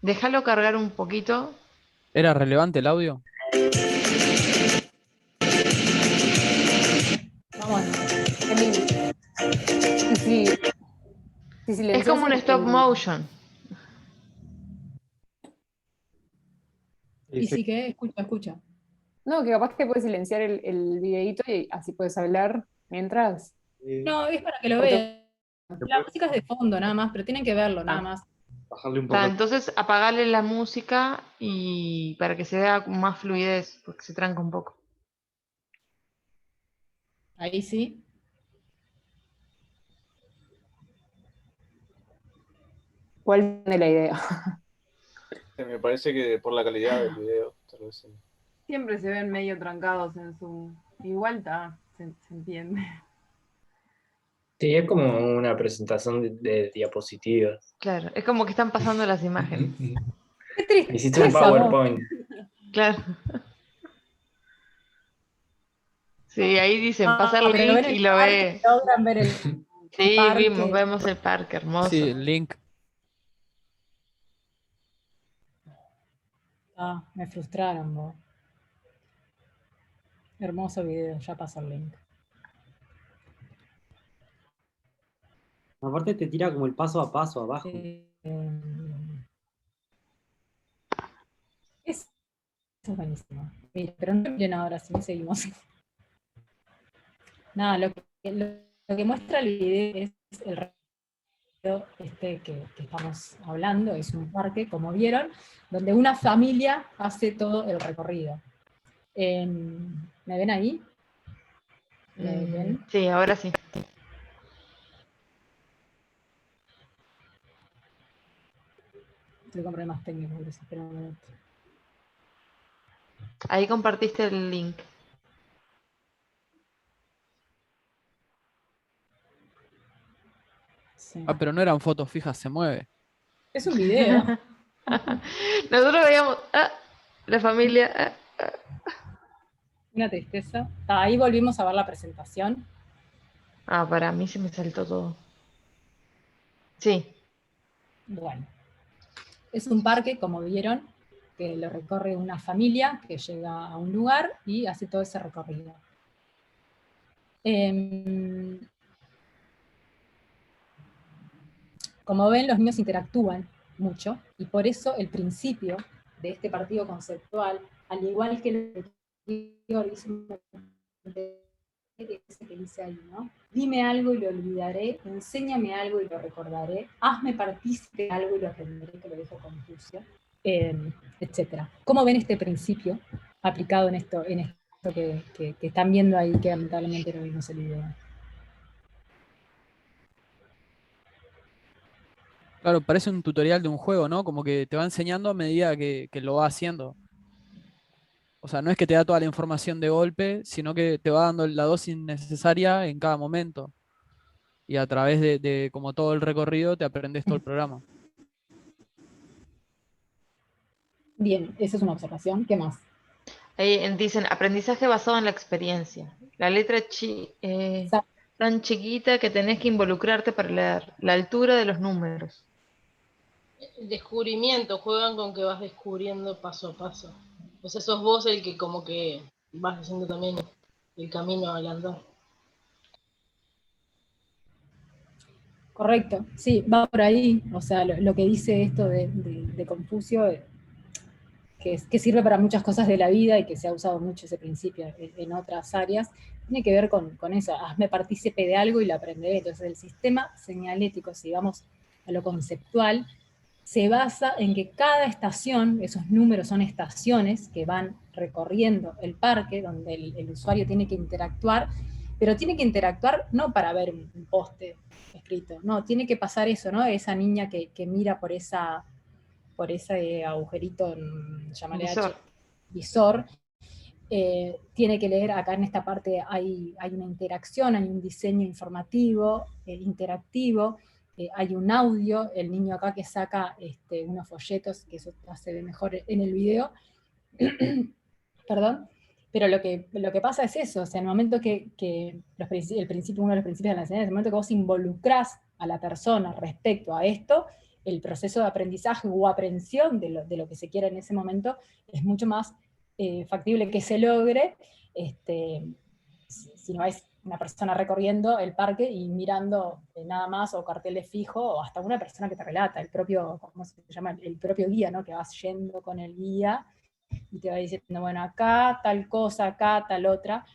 Déjalo cargar un poquito. ¿Era relevante el audio? Vamos. Sí. Es como un stop motion. ¿Y sí que escucha? No, que capaz que puedes silenciar el videíto y así puedes hablar mientras. No, es para que lo vean. La música es de fondo nada más, pero tienen que verlo nada más. Bajarle un poco. Entonces apagarle la música y para que se vea con más fluidez, porque se tranca un poco. Ahí sí. ¿Cuál es la idea? Me parece que por la calidad del video, tal vez sí. Siempre se ven medio trancados en Zoom. Igual está, se entiende. Sí, es como una presentación de diapositivas. Claro, es como que están pasando las imágenes. Qué triste. Hiciste un PowerPoint. Claro. Sí, ahí dicen, pasa el link y lo ve. Logran ver el Sí, parque. vemos el parque, hermoso. Sí, el link. Me frustraron, vos. Hermoso video, ya pasó el link. Aparte te tira como el paso a paso abajo. Eso es buenísimo. Mira, pero no miren ahora, si seguimos. Nada, lo que muestra el video es el recorrido que estamos hablando, es un parque, como vieron, donde una familia hace todo el recorrido. ¿Me ven ahí? ¿Me ven? Sí, ahora sí. Estoy con problemas técnicos, por eso, espera un momento. Ahí compartiste el link. Sí. Pero no eran fotos fijas, se mueve. Es un video. Nosotros veíamos la familia. Una tristeza. Ahí volvimos a ver la presentación. Para mí se me saltó todo. Sí. Bueno. Es un parque, como vieron, que lo recorre una familia que llega a un lugar y hace todo ese recorrido. Como ven, los niños interactúan mucho, y por eso el principio de este partido conceptual, al igual que el anterior, ese que dice ahí, ¿no? Dime algo y lo olvidaré, enséñame algo y lo recordaré, hazme partícipe de algo y lo aprenderé, que lo dijo Confucio, etc. ¿Cómo ven este principio aplicado en esto que están viendo ahí, que lamentablemente no vimos el video. Claro, parece un tutorial de un juego, ¿no? Como que te va enseñando a medida que lo va haciendo. O sea, no es que te da toda la información de golpe, sino que te va dando la dosis necesaria en cada momento. Y a través de como todo el recorrido te aprendes todo el programa. Bien, esa es una observación. ¿Qué más? Ahí dicen, aprendizaje basado en la experiencia. La letra tan chiquita que tenés que involucrarte para leer. La altura de los números. El descubrimiento, juegan con que vas descubriendo paso a paso. O sea, sos vos el que como que vas haciendo también el camino al andar. Correcto, sí, va por ahí. O sea, lo que dice esto de Confucio, que sirve para muchas cosas de la vida y que se ha usado mucho ese principio en otras áreas, tiene que ver con eso, hazme partícipe de algo y lo aprenderé. Entonces el sistema señalético, si vamos a lo conceptual, se basa en que cada estación, esos números son estaciones que van recorriendo el parque, donde el usuario tiene que interactuar, pero tiene que interactuar no para ver un poste escrito, no, tiene que pasar eso, ¿no? Esa niña que mira por ese agujerito, llamarle Visor. visor, tiene que leer, acá en esta parte hay una interacción, hay un diseño informativo, interactivo, hay un audio, el niño acá que saca unos folletos, que eso se ve mejor en el video, perdón, pero lo que pasa es eso, o sea, en el momento que uno de los principios de la enseñanza, en el momento que vos involucrás a la persona respecto a esto, el proceso de aprendizaje o aprehensión de lo que se quiera en ese momento es mucho más factible que se logre si no es una persona recorriendo el parque y mirando nada más, o carteles fijos, o hasta una persona que te relata, el propio, ¿cómo se llama? El propio guía, ¿no? Que vas yendo con el guía y te va diciendo, bueno, acá tal cosa, acá tal otra.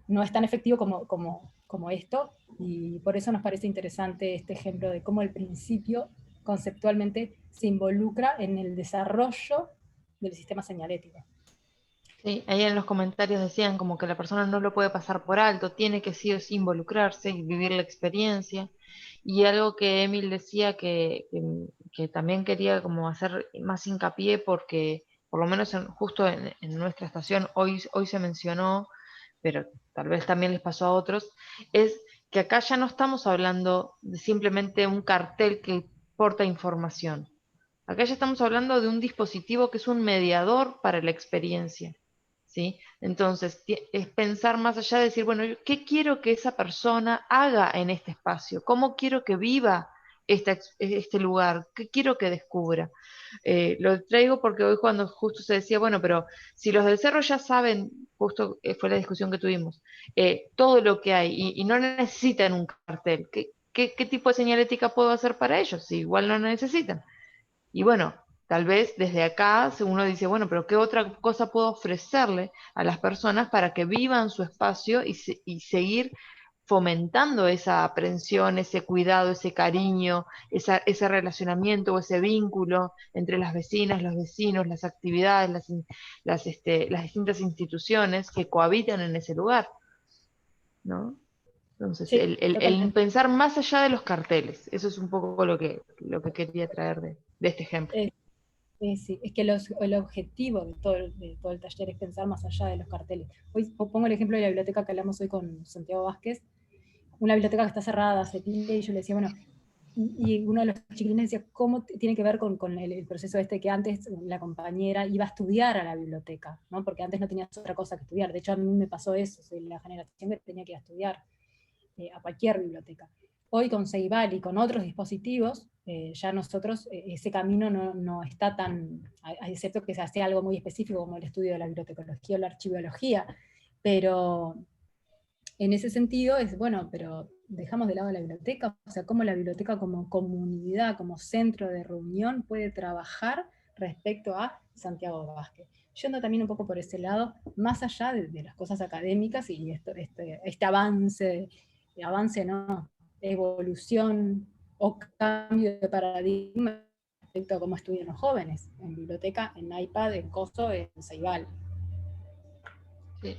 No es tan efectivo como esto, y por eso nos parece interesante este ejemplo de cómo el principio conceptualmente se involucra en el desarrollo del sistema señalético. Sí, ahí en los comentarios decían como que la persona no lo puede pasar por alto, tiene que sí o sí involucrarse y vivir la experiencia. Y algo que Emil decía que también quería como hacer más hincapié porque por lo menos justo en nuestra estación hoy se mencionó, pero tal vez también les pasó a otros, es que acá ya no estamos hablando de simplemente un cartel que porta información. Acá ya estamos hablando de un dispositivo que es un mediador para la experiencia, ¿sí? Entonces, es pensar más allá de decir, bueno, ¿qué quiero que esa persona haga en este espacio? ¿Cómo quiero que viva este lugar? ¿Qué quiero que descubra? Lo traigo porque hoy cuando justo se decía, bueno, pero si los del cerro ya saben, justo fue la discusión que tuvimos, todo lo que hay y no necesitan un cartel, ¿qué tipo de señalética puedo hacer para ellos? Si igual no necesitan. Y bueno, tal vez desde acá uno dice, bueno, pero ¿qué otra cosa puedo ofrecerle a las personas para que vivan su espacio y seguir fomentando esa aprensión, ese cuidado, ese cariño, ese relacionamiento o ese vínculo entre las vecinas, los vecinos, las actividades, las distintas instituciones que cohabitan en ese lugar, ¿no? Entonces, Sí, el totalmente. pensar más allá de los carteles, eso es un poco lo que quería traer de este ejemplo. Sí, es que el objetivo de todo el taller es pensar más allá de los carteles. Hoy pongo el ejemplo de la biblioteca que hablamos hoy con Santiago Vázquez, una biblioteca que está cerrada hace tiempo, y yo le decía, bueno, y uno de los chiquilines decía, ¿cómo tiene que ver con el proceso que antes la compañera iba a estudiar a la biblioteca, ¿no? Porque antes no tenías otra cosa que estudiar. De hecho, a mí me pasó eso, soy la generación que tenía que ir a estudiar a cualquier biblioteca. Hoy con Ceibal y con otros dispositivos, ya nosotros, ese camino no está tan, excepto que se hace algo muy específico como el estudio de la bibliotecología o la archivología, pero en ese sentido es, bueno, pero dejamos de lado la biblioteca, o sea, cómo la biblioteca como comunidad, como centro de reunión puede trabajar respecto a Santiago Vázquez. Yendo también un poco por ese lado, más allá de las cosas académicas y este avance no, evolución o cambio de paradigma respecto a cómo estudian los jóvenes, en biblioteca, en iPad, en Coso, en Ceibal. Sí.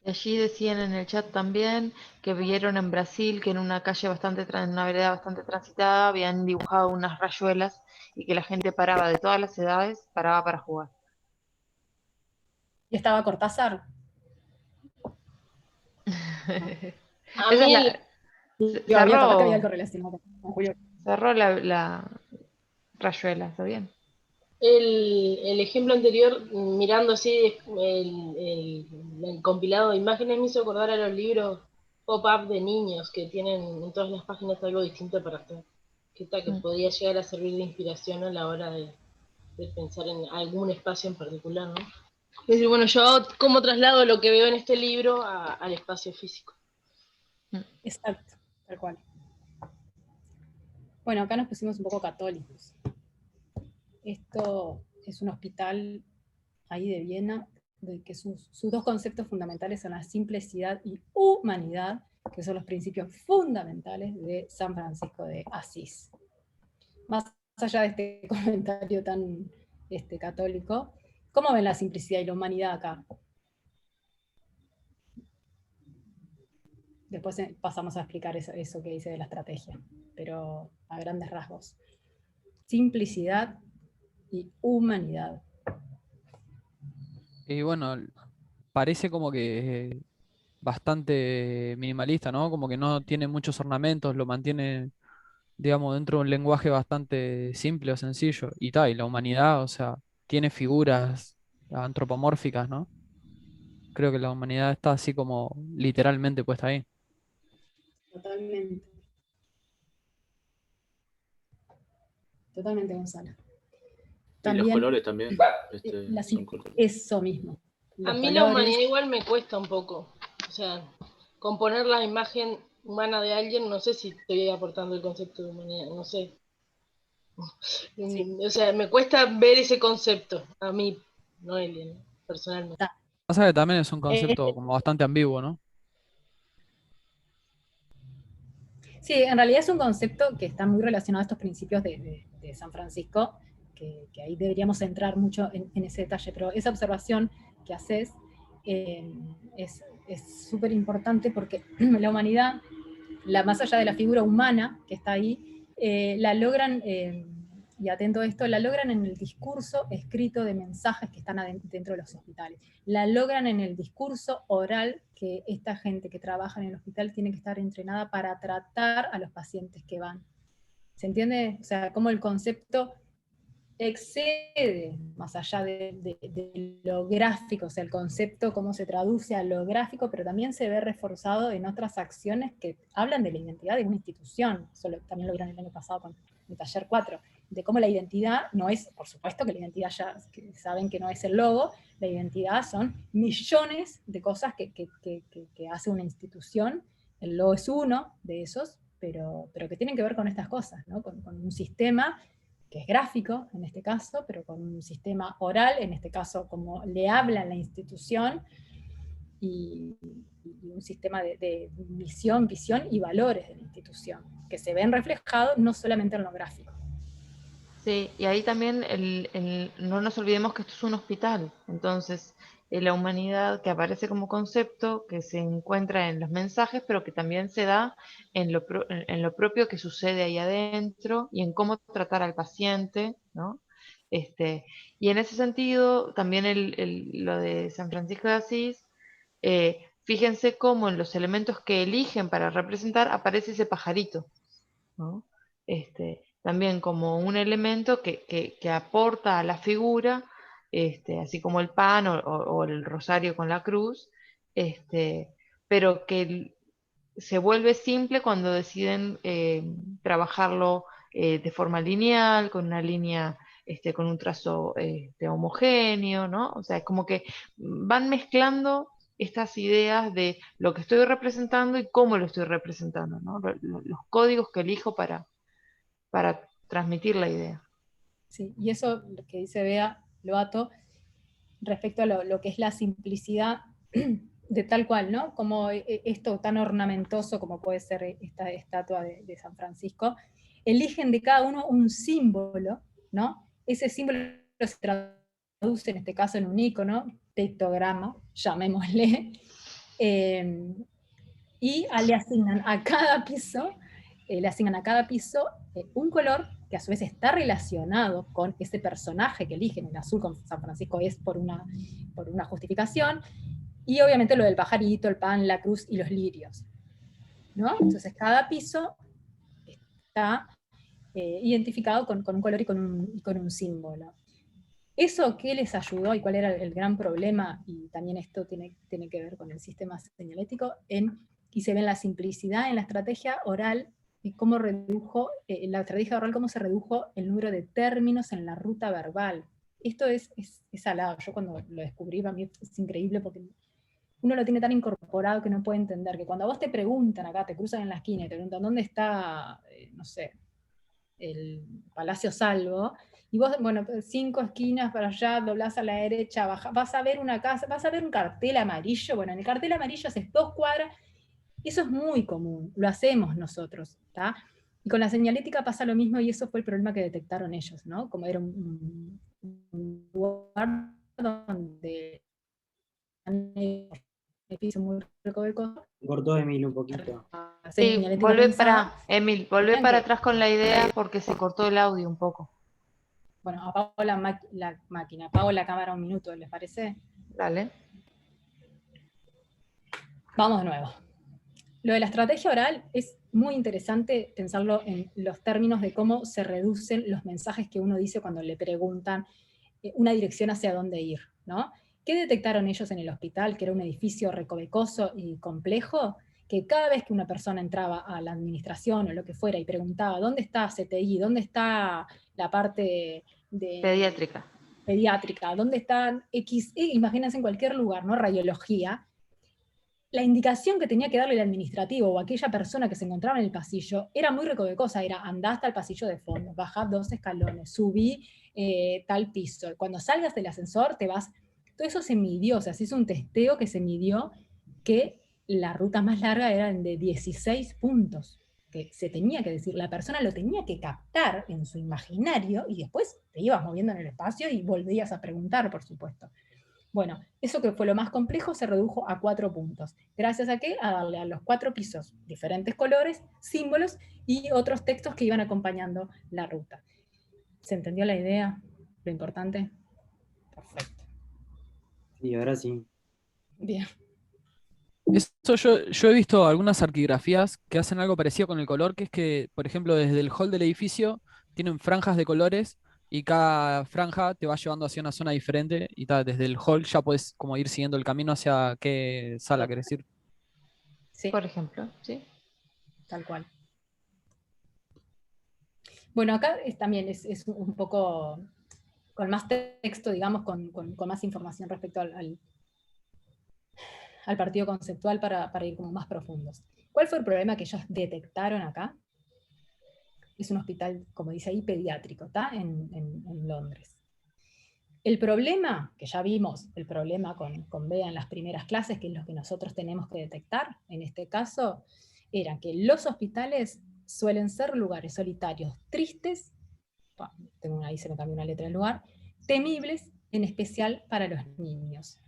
Y allí decían en el chat también que vieron en Brasil que en una calle en una vereda bastante transitada habían dibujado unas rayuelas y que la gente paraba de todas las edades, paraba para jugar. Y estaba Cortázar. A Esa es mí la, Yo había capaz que había cerró, algo relacionado con Julio. cerró la rayuela, ¿está bien? el ejemplo anterior, mirando así el compilado de imágenes, me hizo acordar a los libros pop-up de niños que tienen en todas las páginas algo distinto para hacer. Que podría llegar a servir de inspiración a la hora de pensar en algún espacio en particular, ¿no? Es decir, bueno, yo cómo traslado lo que veo en este libro al espacio físico. Exacto, tal cual. Bueno, acá nos pusimos un poco católicos. Esto es un hospital ahí de Viena, de que sus dos conceptos fundamentales son la simplicidad y humanidad, que son los principios fundamentales de San Francisco de Asís. Más allá de este comentario tan católico, ¿cómo ven la simplicidad y la humanidad acá? Después pasamos a explicar eso que dice de la estrategia, pero a grandes rasgos. Simplicidad y humanidad. Y bueno, parece como que bastante minimalista, ¿no? Como que no tiene muchos ornamentos, lo mantiene, digamos, dentro de un lenguaje bastante simple o sencillo. Y tal, y la humanidad, o sea, tiene figuras antropomórficas, ¿no? Creo que la humanidad está así como literalmente puesta ahí. Totalmente. Totalmente, Gonzalo. Y los colores también. Son Eso mismo. A Los mí la colores. humanidad igual me cuesta un poco. O sea, componer la imagen humana de alguien, no sé si estoy aportando el concepto de humanidad, no sé. Sí. O sea, me cuesta ver ese concepto, a mí, Noelia, personalmente. Pasa que también es un concepto como bastante ambiguo, ¿no? Sí, en realidad es un concepto que está muy relacionado a estos principios de San Francisco, que ahí deberíamos entrar mucho en ese detalle, pero esa observación que haces es súper importante porque la humanidad, más allá de la figura humana que está ahí, la logran, y atento a esto, la logran en el discurso escrito de mensajes que están dentro de los hospitales. La logran en el discurso oral que esta gente que trabaja en el hospital tiene que estar entrenada para tratar a los pacientes que van. ¿Se entiende? O sea, cómo el concepto excede más allá de lo gráfico, o sea, el concepto, cómo se traduce a lo gráfico, pero también se ve reforzado en otras acciones que hablan de la identidad de una institución. Eso también lo vieron el año pasado con el taller 4, de cómo la identidad no es, por supuesto que la identidad ya que saben que no es el logo, la identidad son millones de cosas que hace una institución, el logo es uno de esos, pero que tienen que ver con estas cosas, ¿no? con un sistema que es gráfico en este caso, pero con un sistema oral, en este caso como le habla la institución, y un sistema de misión, visión y valores de la institución, que se ven reflejados no solamente en lo gráfico. Sí, y ahí también no nos olvidemos que esto es un hospital, entonces la humanidad que aparece como concepto, que se encuentra en los mensajes, pero que también se da en lo propio que sucede ahí adentro y en cómo tratar al paciente, ¿no? Y en ese sentido, también lo de San Francisco de Asís, fíjense cómo en los elementos que eligen para representar aparece ese pajarito, ¿no? También como un elemento que aporta a la figura, así como el pan o el rosario con la cruz, pero que se vuelve simple cuando deciden trabajarlo de forma lineal, con una línea, con un trazo homogéneo, ¿no? O sea, como que van mezclando estas ideas de lo que estoy representando y cómo lo estoy representando, ¿no? Los códigos que elijo para transmitir la idea. Sí, y eso que dice Bea Loato, respecto a lo que es la simplicidad de tal cual, ¿no? Como esto tan ornamentoso como puede ser esta estatua de San Francisco, eligen de cada uno un símbolo, ¿no? Ese símbolo se traduce en este caso en un icono, pictograma, llamémosle, y le asignan a cada piso, un color que a su vez está relacionado con ese personaje que eligen. El azul con San Francisco es por una justificación, y obviamente lo del pajarito, el pan, la cruz y los lirios, ¿no? Entonces cada piso está identificado con un color y con un símbolo. ¿Eso qué les ayudó y cuál era el gran problema? Y también esto tiene que ver con el sistema señalético, y se ve en la simplicidad en la estrategia oral, y cómo cómo se redujo el número de términos en la ruta verbal. Esto es salado. Yo cuando lo descubrí, para mí es increíble, porque uno lo tiene tan incorporado que no puede entender que cuando a vos te preguntan acá, te cruzan en la esquina y te preguntan dónde está, no sé, el Palacio Salvo, y vos, bueno, 5 esquinas para allá, doblás a la derecha, vas a ver una casa, vas a ver un cartel amarillo, bueno, en el cartel amarillo haces 2 cuadras, eso es muy común, lo hacemos nosotros, ¿tá? Y con la señalética pasa lo mismo, y eso fue el problema que detectaron ellos, ¿no? Como era un lugar donde edificio muy recovecoso. Cortó Emil un poquito. Sí, Emil, volvé para atrás con la idea porque se cortó el audio un poco. Bueno, apago la máquina, apago la cámara un minuto, ¿les parece? Dale. Vamos de nuevo. Lo de la estrategia oral es muy interesante pensarlo en los términos de cómo se reducen los mensajes que uno dice cuando le preguntan una dirección hacia dónde ir, ¿no? ¿Qué detectaron ellos en el hospital? Que era un edificio recovecoso y complejo, que cada vez que una persona entraba a la administración o lo que fuera y preguntaba ¿dónde está CTI? ¿Dónde está la parte de pediátrica? ¿Dónde están imagínense en cualquier lugar, ¿no? Radiología. La indicación que tenía que darle el administrativo o aquella persona que se encontraba en el pasillo era muy recovecosa, era andá hasta el pasillo de fondo, bajá 2 escalones, subí tal piso, cuando salgas del ascensor te vas. Todo eso se midió, o sea, se hizo un testeo que se midió que la ruta más larga era de 16 puntos, que se tenía que decir, la persona lo tenía que captar en su imaginario, y después te ibas moviendo en el espacio y volvías a preguntar, por supuesto. Bueno, eso que fue lo más complejo se redujo a 4 puntos. ¿Gracias a qué? A darle a los 4 pisos diferentes colores, símbolos y otros textos que iban acompañando la ruta. ¿Se entendió la idea? ¿Lo importante? Perfecto. Sí, ahora sí. Bien. Esto yo he visto algunas arquigrafías que hacen algo parecido con el color, que es que, por ejemplo, desde el hall del edificio tienen franjas de colores, y cada franja te va llevando hacia una zona diferente, y desde el hall ya puedes como ir siguiendo el camino hacia qué sala querés ir. Sí. Por ejemplo, sí. Tal cual. Bueno, acá también es un poco con más texto, digamos, con más información respecto al partido conceptual para ir como más profundos. ¿Cuál fue el problema que ellos detectaron acá? Es un hospital, como dice ahí, pediátrico, ¿está? En Londres. El problema, que ya vimos, el problema con Bea en las primeras clases, que es lo que nosotros tenemos que detectar en este caso, era que los hospitales suelen ser lugares solitarios, tristes, ahí se me cambió una letra del lugar, temibles, en especial para los niños.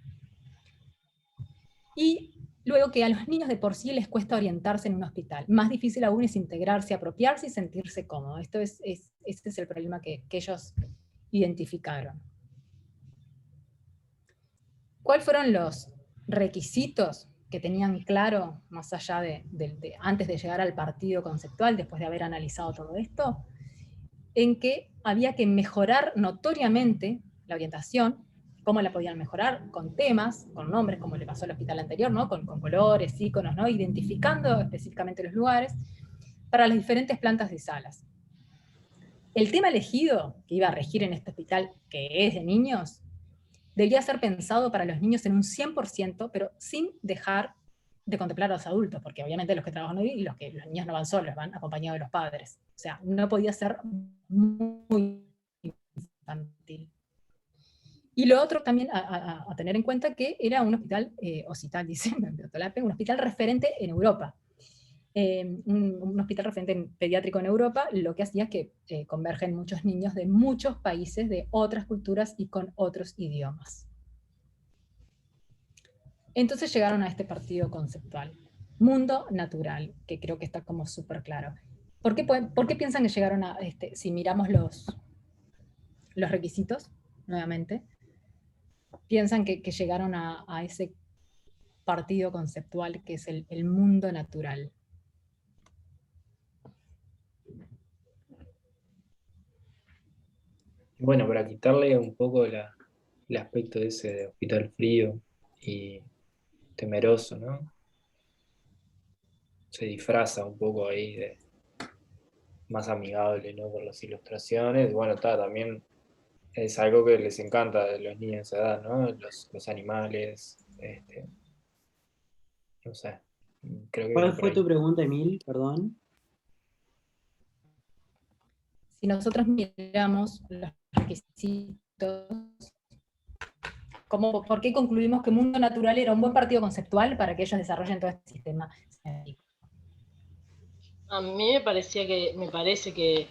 Y luego que a los niños de por sí les cuesta orientarse en un hospital. Más difícil aún es integrarse, apropiarse y sentirse cómodo. Este es el problema que ellos identificaron. ¿Cuáles fueron los requisitos que tenían claro, más allá antes de llegar al partido conceptual, después de haber analizado todo esto? En que había que mejorar notoriamente la orientación. ¿Cómo la podían mejorar? Con temas, con nombres, como le pasó al hospital anterior, ¿no? Con colores, iconos, ¿no? Identificando específicamente los lugares para las diferentes plantas de salas. El tema elegido que iba a regir en este hospital, que es de niños, debía ser pensado para los niños en un 100%, pero sin dejar de contemplar a los adultos, porque obviamente los que trabajan hoy y los niños no van solos, van acompañados de los padres. O sea, no podía ser muy infantil. Y lo otro también a tener en cuenta que era un hospital, dice, un hospital referente en Europa. un hospital referente pediátrico en Europa, lo que hacía es que convergen muchos niños de muchos países, de otras culturas y con otros idiomas. Entonces llegaron a este partido conceptual, mundo natural, que creo que está como súper claro. ¿Por qué piensan que llegaron a este? Si miramos los requisitos, nuevamente, piensan que llegaron a ese partido conceptual que es el mundo natural. Bueno, para quitarle un poco el aspecto ese de hospital frío y temeroso, ¿no? Se disfraza un poco ahí de más amigable, ¿no? Por las ilustraciones. Bueno, está, también es algo que les encanta a los niños de esa edad, ¿no? Los animales, no sé, creo que viene ¿Cuál por fue tu ahí. pregunta, Emil? Perdón. Si nosotros miramos los requisitos, ¿por qué concluimos que Mundo Natural era un buen partido conceptual para que ellos desarrollen todo este sistema científico? A mí me parece que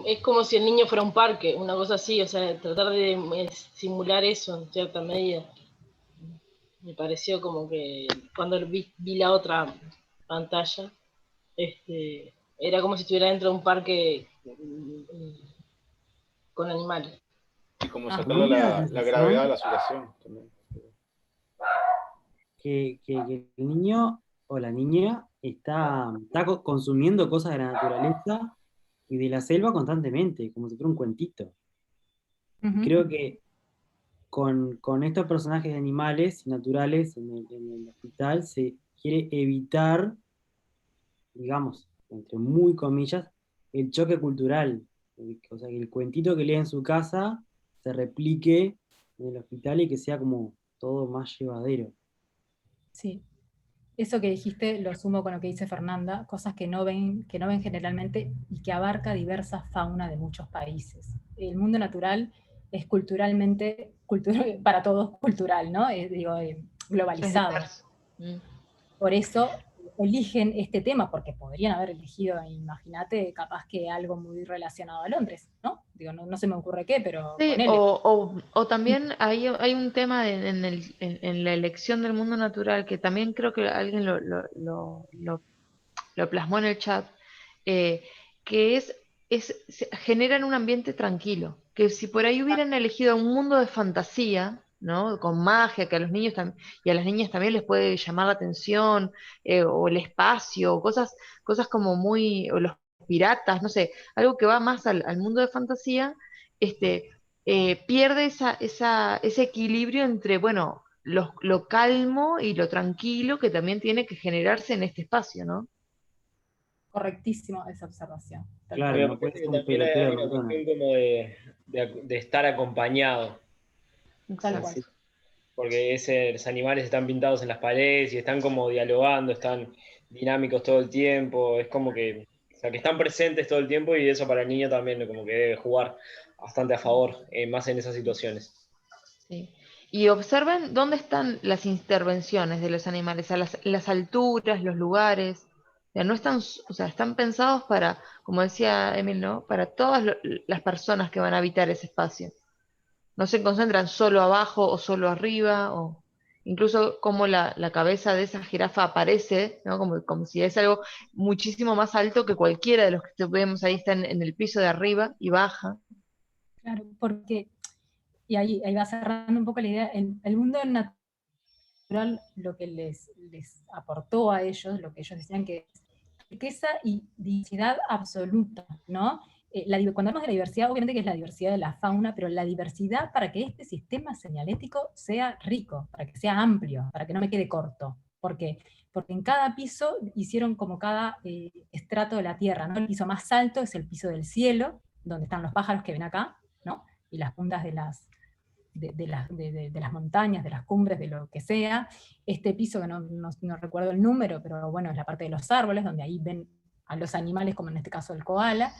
es como si el niño fuera un parque, una cosa así, o sea, tratar de simular eso en cierta medida. Me pareció como que cuando vi la otra pantalla, era como si estuviera dentro de un parque con animales. Y como A sacarle mí me da la la gravedad a la sensación situación también. que el niño o la niña está consumiendo cosas de la naturaleza y de la selva constantemente, como si fuera un cuentito. Creo que con estos personajes de animales naturales en el hospital se quiere evitar, digamos, entre muy comillas, el choque cultural. O sea, que el cuentito que lee en su casa se replique en el hospital y que sea como todo más llevadero. Sí, eso que dijiste lo sumo con lo que dice Fernanda, cosas que no ven generalmente y que abarca diversa fauna de muchos países. El mundo natural es culturalmente, para todos cultural, ¿no? Globalizado. Por eso eligen este tema, porque podrían haber elegido, imagínate, capaz que algo muy relacionado a Londres, ¿no? Digo, no se me ocurre qué, pero Sí, ponele. o también hay un tema en la elección del mundo natural que también creo que alguien lo plasmó en el chat, eh, que generan un ambiente tranquilo, que si por ahí hubieran elegido un mundo de fantasía, ¿no? Con magia, que a los niños y a las niñas también les puede llamar la atención, o el espacio, o cosas como o los piratas, no sé, algo que va más al mundo de fantasía, este, pierde ese equilibrio entre, bueno, lo calmo y lo tranquilo que también tiene que generarse en este espacio, ¿no? Correctísimo esa observación. Claro, Me no puede parece que ser un también hay pelotero de una McDonald's. cuestión como de estar acompañado. Tal cual. Porque los animales están pintados en las paredes y están como dialogando, están dinámicos todo el tiempo, es como que, o sea, que están presentes todo el tiempo y eso para el niño también como que debe jugar bastante a favor, más en esas situaciones. Sí. Y observen dónde están las intervenciones de los animales, a las alturas, los lugares. O sea, no están, o sea, están pensados para, como decía Emil, ¿no? Para todas las personas que van a habitar ese espacio. No se concentran solo abajo o solo arriba, o incluso como la cabeza de esa jirafa aparece, ¿no? Como si es algo muchísimo más alto que cualquiera de los que vemos ahí, está en el piso de arriba y baja. Claro, porque, y ahí va cerrando un poco la idea, el mundo natural lo que les aportó a ellos, lo que ellos decían que es riqueza y diversidad absoluta, ¿no? Cuando hablamos de la diversidad, obviamente que es la diversidad de la fauna, pero la diversidad para que este sistema señalético sea rico, para que sea amplio, para que no me quede corto. ¿Por qué? Porque en cada piso hicieron como cada estrato de la tierra, ¿no? El piso más alto es el piso del cielo, donde están los pájaros que ven acá, ¿no? Y las puntas de las montañas, de las cumbres, de lo que sea. Este piso, que no recuerdo el número, pero bueno, es la parte de los árboles, donde ahí ven a los animales, como en este caso el koala.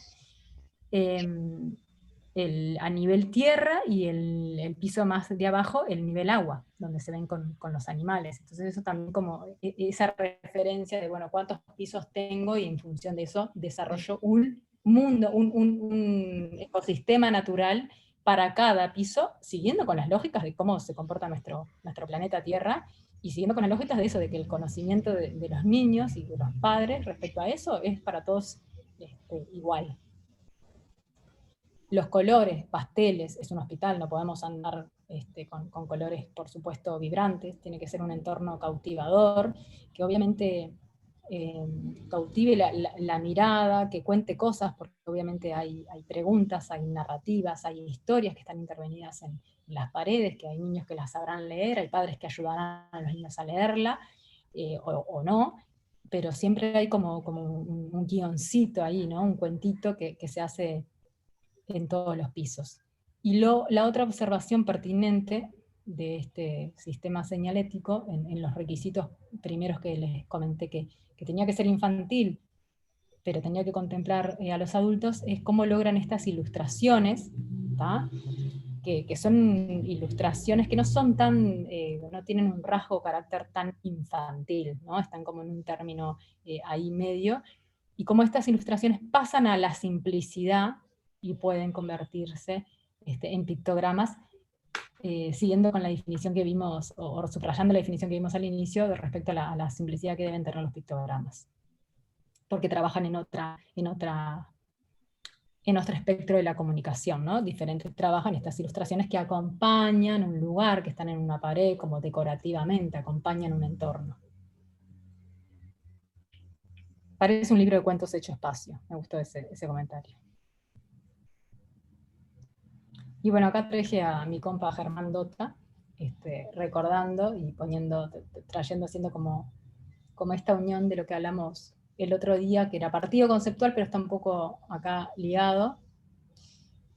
a nivel tierra y el piso más de abajo, el nivel agua, donde se ven con los animales. Entonces eso también como esa referencia de, bueno, cuántos pisos tengo y en función de eso desarrollo un mundo, un ecosistema natural para cada piso, siguiendo con las lógicas de cómo se comporta nuestro planeta Tierra, y siguiendo con las lógicas de eso, de que el conocimiento de los niños y de los padres respecto a eso es para todos igual. Los colores, pasteles, es un hospital, no podemos andar con colores, por supuesto, vibrantes, tiene que ser un entorno cautivador, que obviamente cautive la mirada, que cuente cosas, porque obviamente hay preguntas, hay narrativas, hay historias que están intervenidas en las paredes, que hay niños que las sabrán leer, hay padres que ayudarán a los niños a leerla, o no, pero siempre hay como un guioncito ahí, ¿no? Un cuentito que se hace en todos los pisos. Y la otra observación pertinente de este sistema señalético, en los requisitos primeros que les comenté que tenía que ser infantil, pero tenía que contemplar a los adultos, es cómo logran estas ilustraciones, que son ilustraciones que no son tan, no tienen un rasgo o carácter tan infantil, ¿no? Están como en un término ahí medio, y cómo estas ilustraciones pasan a la simplicidad y pueden convertirse en pictogramas, siguiendo con la definición que vimos, o subrayando la definición que vimos al inicio respecto a la simplicidad que deben tener los pictogramas, porque trabajan en otro espectro de la comunicación, ¿no? Diferentes trabajan estas ilustraciones que acompañan un lugar, que están en una pared, como decorativamente, acompañan un entorno. Parece un libro de cuentos hecho espacio, me gustó ese comentario. Y bueno, acá traje a mi compa Germán Dota, recordando y trayendo, haciendo como esta unión de lo que hablamos el otro día, que era partido conceptual, pero está un poco acá ligado.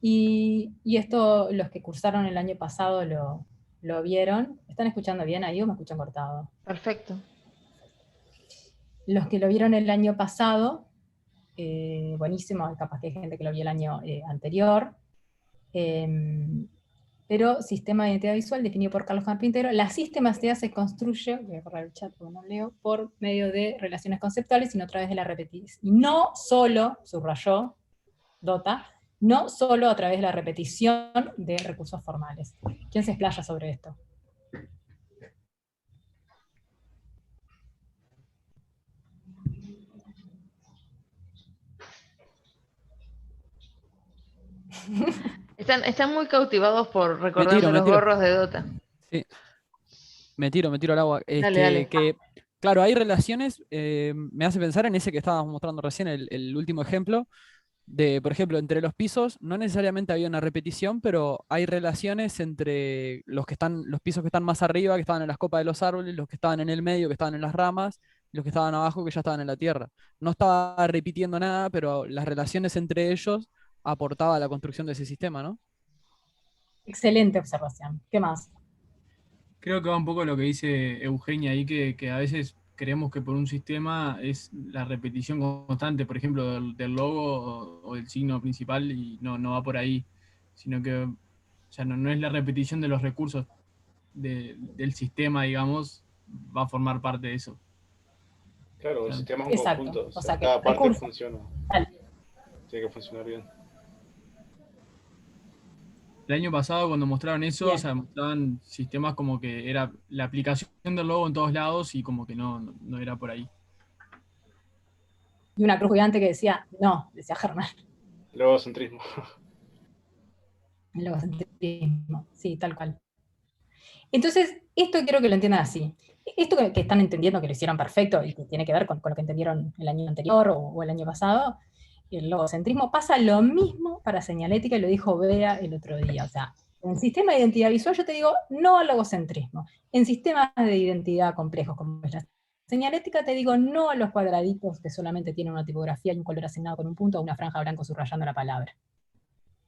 Y esto, los que cursaron el año pasado lo vieron. ¿Están escuchando bien ahí o me escuchan cortado? Perfecto. Los que lo vieron el año pasado, buenísimo, capaz que hay gente que lo vio el año anterior. Pero sistema de identidad visual definido por Carlos Carpintero. La sistematicidad se construye, voy a correr el chat porque no leo, por medio de relaciones conceptuales y no a través de la repetición. Y no solo, subrayó Dota, no solo a través de la repetición de recursos formales. ¿Quién se explaya sobre esto? Están muy cautivados por recordando los gorros de Dota. Sí. Me tiro al agua. Dale. Claro, hay relaciones, me hace pensar en ese que estábamos mostrando recién, el último ejemplo, por ejemplo, entre los pisos, no necesariamente había una repetición, pero hay relaciones entre los pisos que están más arriba, que estaban en las copas de los árboles, los que estaban en el medio, que estaban en las ramas, y los que estaban abajo, que ya estaban en la tierra. No estaba repitiendo nada, pero las relaciones entre ellos aportaba a la construcción de ese sistema, ¿no? Excelente observación. ¿Qué más? Creo que va un poco lo que dice Eugenia ahí, que a veces creemos que por un sistema es la repetición constante, por ejemplo, del logo o del signo principal, y no va por ahí, sino que no es la repetición de los recursos del sistema, digamos, va a formar parte de eso. Claro, el sistema es un conjunto, o sea, cada parte funciona. Tiene que funcionar bien. El año pasado cuando mostraron eso, o sea, mostraban sistemas como que era la aplicación del logo en todos lados y como que no era por ahí. Y una cruz gigante que decía, no, decía Germán. Logocentrismo. Logocentrismo, sí, tal cual. Entonces, esto quiero que lo entiendan así. Esto que están entendiendo que lo hicieron perfecto y que tiene que ver con lo que entendieron el año anterior o el año pasado, el logocentrismo, pasa lo mismo para señalética, y lo dijo Bea el otro día. O sea, en sistema de identidad visual yo te digo no al logocentrismo. En sistemas de identidad complejos como es la señalética te digo no a los cuadraditos que solamente tienen una tipografía y un color asignado con un punto o una franja blanca subrayando la palabra.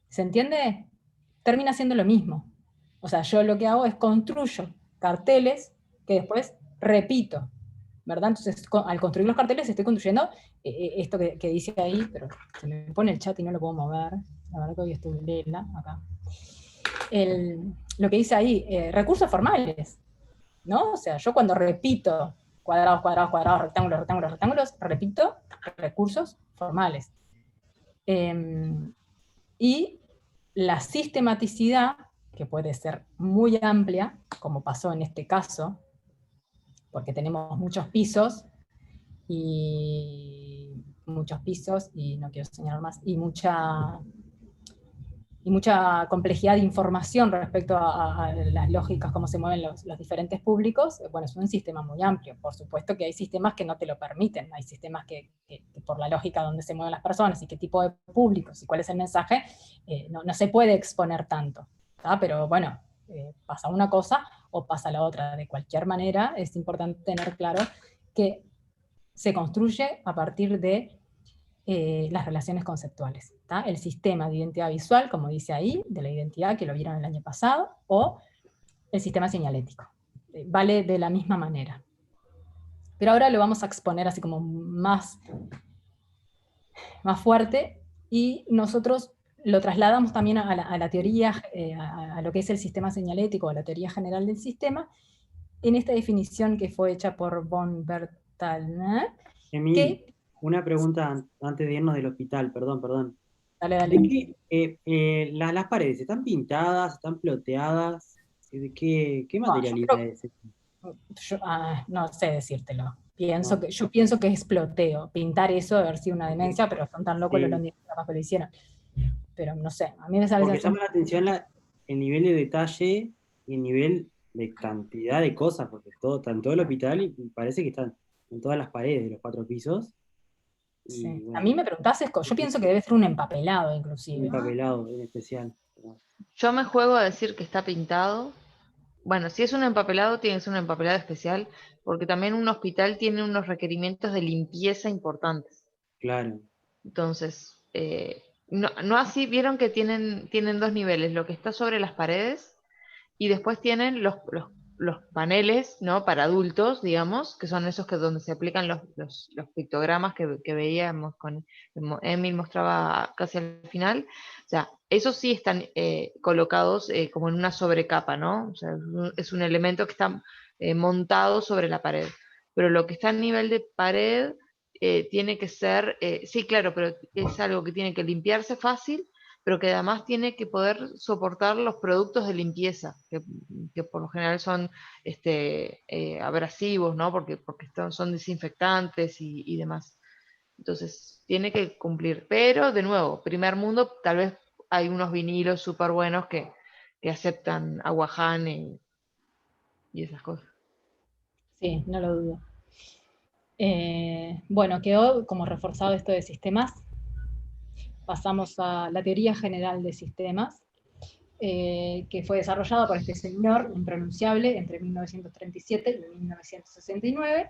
¿Se entiende? Termina siendo lo mismo. O sea, yo lo que hago es construyo carteles que después repito, ¿verdad? Entonces, al construir los carteles estoy construyendo esto que dice ahí, pero se me pone el chat y no lo puedo mover. La verdad que hoy estoy lela acá. Lo que dice ahí, recursos formales, ¿no? O sea, yo cuando repito cuadrados, cuadrados, cuadrados, rectángulos, rectángulos, rectángulos, repito recursos formales. Y la sistematicidad, que puede ser muy amplia, como pasó en este caso, porque tenemos muchos pisos, y no quiero señalar más, y mucha complejidad de información respecto a las lógicas, cómo se mueven los diferentes públicos. Bueno, es un sistema muy amplio. Por supuesto que hay sistemas que no te lo permiten, hay sistemas que por la lógica donde se mueven las personas y qué tipo de públicos y cuál es el mensaje, no se puede exponer tanto, ¿tá? Pero bueno, pasa una cosa o pasa la otra. De cualquier manera, es importante tener claro que se construye a partir de las relaciones conceptuales, ¿tá? El sistema de identidad visual, como dice ahí, de la identidad, que lo vieron el año pasado, o el sistema señalético. Vale de la misma manera. Pero ahora lo vamos a exponer así como más fuerte, y nosotros lo trasladamos también a la teoría, a lo que es el sistema señalético, a la teoría general del sistema, en esta definición que fue hecha por von Bertalanffy, que... Una pregunta antes de irnos del hospital, perdón. Dale. ¿De qué, las paredes están pintadas, están ploteadas? ¿De qué materialidad es? Yo no sé decírtelo. Yo pienso que es ploteo. Pintar eso debe haber sido una demencia, pero son tan locos los londinenses que lo hicieron. Pero no sé, a mí me sale... Porque llama la atención el nivel de detalle y el nivel de cantidad de cosas, porque está en todo el hospital y parece que están en todas las paredes de los 4 pisos. Sí. Bueno, a mí me preguntás, yo pienso que debe ser un empapelado, inclusive. Un empapelado en especial. Yo me juego a decir que está pintado. Bueno, si es un empapelado, tiene que ser un empapelado especial, porque también un hospital tiene unos requerimientos de limpieza importantes. Claro. Entonces, no así, vieron que tienen 2 niveles, lo que está sobre las paredes, y después tienen los paneles, ¿no? Para adultos, digamos, que son esos donde se aplican los pictogramas que veíamos, Emil mostraba casi al final. O sea, esos sí están colocados como en una sobrecapa, ¿no? O sea, es un elemento que está montado sobre la pared. Pero lo que está a nivel de pared tiene que ser, sí, claro, pero es algo que tiene que limpiarse fácil, pero que además tiene que poder soportar los productos de limpieza, que por lo general son abrasivos, ¿no? Porque son desinfectantes y demás. Entonces, tiene que cumplir. Pero, de nuevo, primer mundo, tal vez hay unos vinilos súper buenos que aceptan aguaján y esas cosas. Sí, no lo dudo. Bueno, quedó como reforzado esto de sistemas. Pasamos a la teoría general de sistemas, que fue desarrollada por este señor impronunciable entre 1937 y 1969,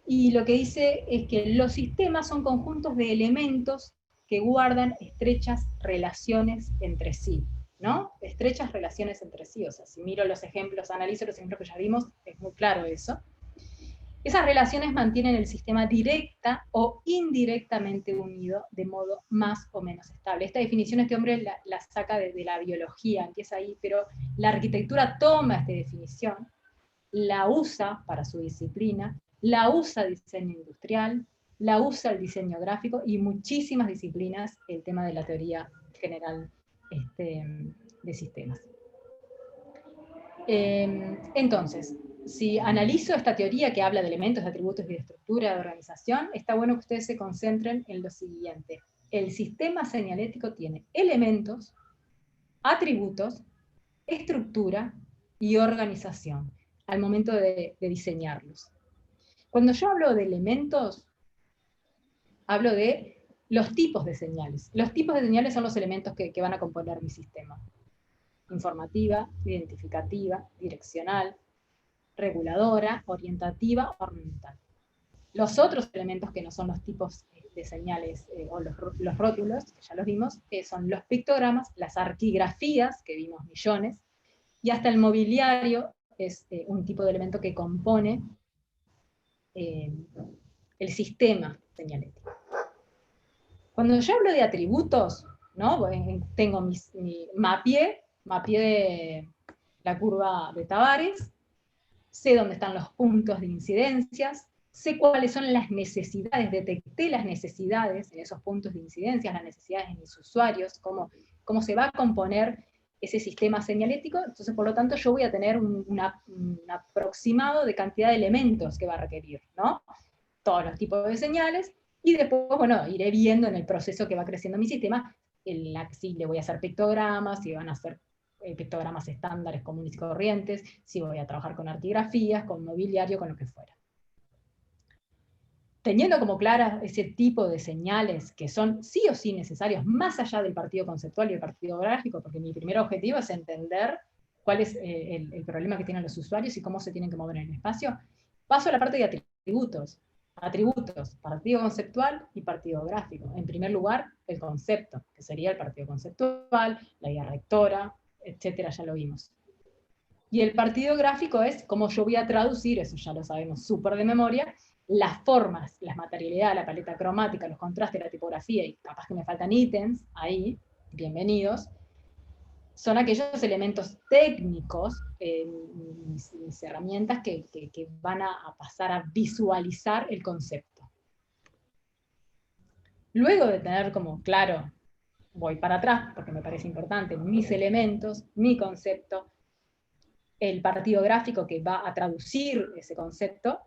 y lo que dice es que los sistemas son conjuntos de elementos que guardan estrechas relaciones entre sí, ¿no? Estrechas relaciones entre sí, o sea, si miro los ejemplos, analizo los ejemplos que ya vimos, es muy claro eso. Esas relaciones mantienen el sistema directa o indirectamente unido de modo más o menos estable. Esta definición este hombre la saca de la biología, empieza ahí, pero la arquitectura toma esta definición, la usa para su disciplina, la usa el diseño industrial, la usa el diseño gráfico y muchísimas disciplinas, el tema de la teoría general de sistemas. Entonces, si analizo esta teoría que habla de elementos, de atributos y de estructura de organización, está bueno que ustedes se concentren en lo siguiente. El sistema señalético tiene elementos, atributos, estructura y organización al momento de diseñarlos. Cuando yo hablo de elementos, hablo de los tipos de señales. Los tipos de señales son los elementos que van a componer mi sistema. Informativa, identificativa, direccional, reguladora, orientativa, ornamental. Los otros elementos que no son los tipos de señales o los rótulos, que ya los vimos, son los pictogramas, las arquigrafías, que vimos millones, y hasta el mobiliario es un tipo de elemento que compone el sistema señalético. Cuando yo hablo de atributos, ¿no? Tengo mapeé la curva de Tavares, sé dónde están los puntos de incidencias, sé cuáles son las necesidades, detecté las necesidades en esos puntos de incidencia, las necesidades en mis usuarios, cómo se va a componer ese sistema señalético. Entonces, por lo tanto, yo voy a tener un aproximado de cantidad de elementos que va a requerir, ¿no? Todos los tipos de señales, y después, bueno, iré viendo en el proceso que va creciendo mi sistema, si le voy a hacer pictogramas, si van a ser pictogramas estándares comunes y corrientes, si voy a trabajar con artigrafías, con mobiliario, con lo que fuera. Teniendo como claras ese tipo de señales que son sí o sí necesarios, más allá del partido conceptual y el partido gráfico, porque mi primer objetivo es entender cuál es el problema que tienen los usuarios y cómo se tienen que mover en el espacio, paso a la parte de atributos. Atributos, partido conceptual y partido gráfico. En primer lugar, el concepto, que sería el partido conceptual, la guía rectora, etcétera, ya lo vimos. Y el partido gráfico es cómo yo voy a traducir, eso ya lo sabemos súper de memoria, las formas, las materialidades, la paleta cromática, los contrastes, la tipografía, y capaz que me faltan ítems ahí, bienvenidos, son aquellos elementos técnicos, mis herramientas que van a pasar a visualizar el concepto. Luego de tener como claro, voy para atrás, porque me parece importante, mis elementos, mi concepto, el partido gráfico que va a traducir ese concepto,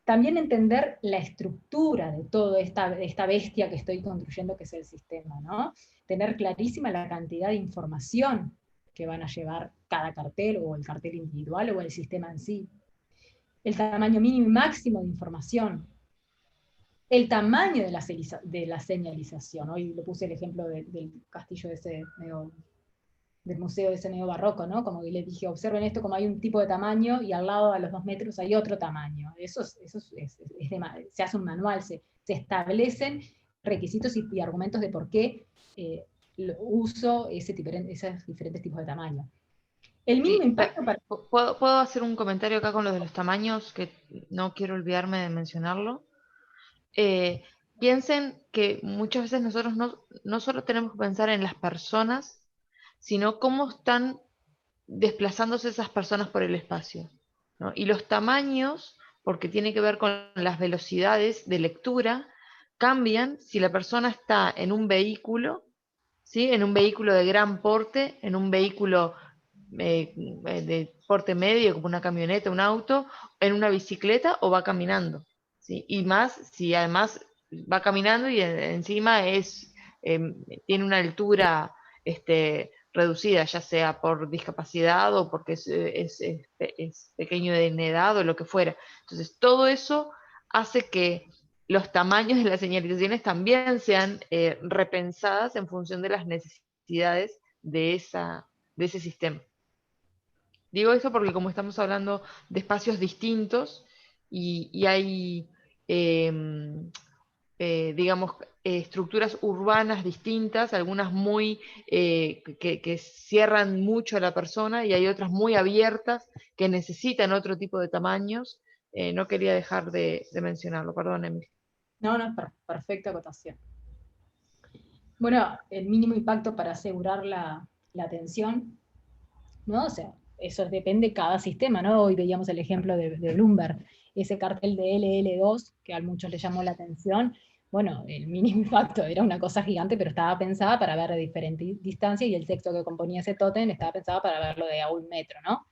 también entender la estructura de toda esta bestia que estoy construyendo, que es el sistema, ¿no? Tener clarísima la cantidad de información que van a llevar cada cartel, o el cartel individual, o el sistema en sí. El tamaño mínimo y máximo de información. El tamaño de la señalización. Hoy le puse el ejemplo del castillo ese del museo de ese neobarroco, ¿no? Como que les dije, observen esto, como hay un tipo de tamaño, y al lado a los 2 metros hay otro tamaño. Se hace un manual, se establecen requisitos y argumentos de por qué uso esos diferentes tipos de tamaño. El mínimo impacto para... ¿Puedo hacer un comentario acá con lo de los tamaños, que no quiero olvidarme de mencionarlo? Piensen que muchas veces nosotros no solo tenemos que pensar en las personas, sino cómo están desplazándose esas personas por el espacio, ¿no? Y los tamaños, porque tiene que ver con las velocidades de lectura, cambian si la persona está en un vehículo, ¿sí? En un vehículo de gran porte, en un vehículo de porte medio, como una camioneta, un auto, en una bicicleta, o va caminando, ¿sí? Y más si además va caminando y encima tiene una altura reducida, ya sea por discapacidad o porque es pequeño en edad o lo que fuera. Entonces, todo eso hace que los tamaños de las señalizaciones también sean repensadas en función de las necesidades de ese sistema. Digo eso porque como estamos hablando de espacios distintos y hay, digamos, estructuras urbanas distintas, algunas muy que cierran mucho a la persona, y hay otras muy abiertas que necesitan otro tipo de tamaños. No quería dejar de mencionarlo, perdón, Emily. No, perfecta acotación. Bueno, el mínimo impacto para asegurar la atención, ¿no? O sea, eso depende de cada sistema, ¿no? Hoy veíamos el ejemplo de Bloomberg, ese cartel de LL2, que a muchos les llamó la atención. Bueno, el mínimo impacto era una cosa gigante, pero estaba pensada para ver de diferente distancia, y el texto que componía ese tótem estaba pensado para verlo de a 1 metro, ¿no?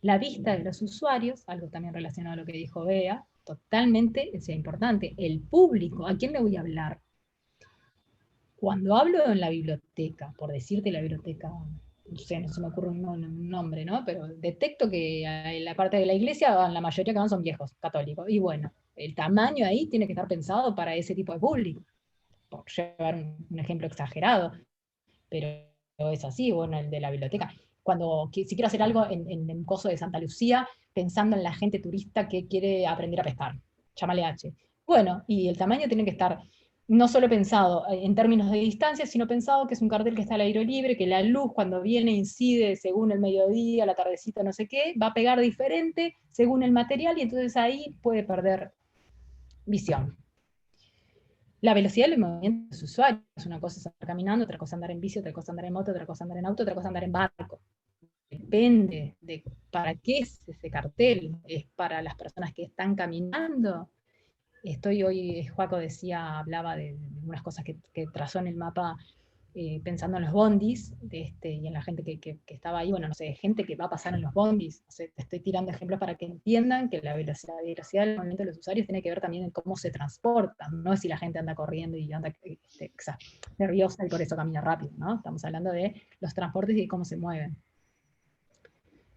La vista de los usuarios, algo también relacionado a lo que dijo Bea, totalmente es importante. El público, ¿a quién le voy a hablar? Cuando hablo en la biblioteca, por decirte la biblioteca, no sé, no se me ocurre un nombre, ¿no? Pero detecto que en la parte de la iglesia la mayoría que van son viejos, católicos. Y bueno, el tamaño ahí tiene que estar pensado para ese tipo de público, por llevar un ejemplo exagerado, pero es así. Bueno, el de la biblioteca. Si quiero hacer algo en un coso de Santa Lucía, pensando en la gente turista que quiere aprender a pescar, llámale H. Bueno, y el tamaño tiene que estar no solo pensado en términos de distancia, sino pensado que es un cartel que está al aire libre, que la luz cuando viene incide según el mediodía, la tardecita, no sé qué, va a pegar diferente según el material, y entonces ahí puede perder visión. La velocidad del movimiento de los usuarios. Una cosa es andar caminando, otra cosa andar en bici, otra cosa andar en moto, otra cosa andar en auto, otra cosa andar en barco. Depende de para qué es ese cartel. ¿Es para las personas que están caminando? Hoy, Joaco hablaba de unas cosas que trazó en el mapa, pensando en los bondis, y en la gente que estaba ahí, bueno, no sé, gente que va a pasar en los bondis. No sé, te estoy tirando ejemplos para que entiendan que la velocidad del movimiento de los usuarios tiene que ver también en cómo se transportan, no es si la gente anda corriendo y anda nerviosa y por eso camina rápido, ¿no? Estamos hablando de los transportes y de cómo se mueven.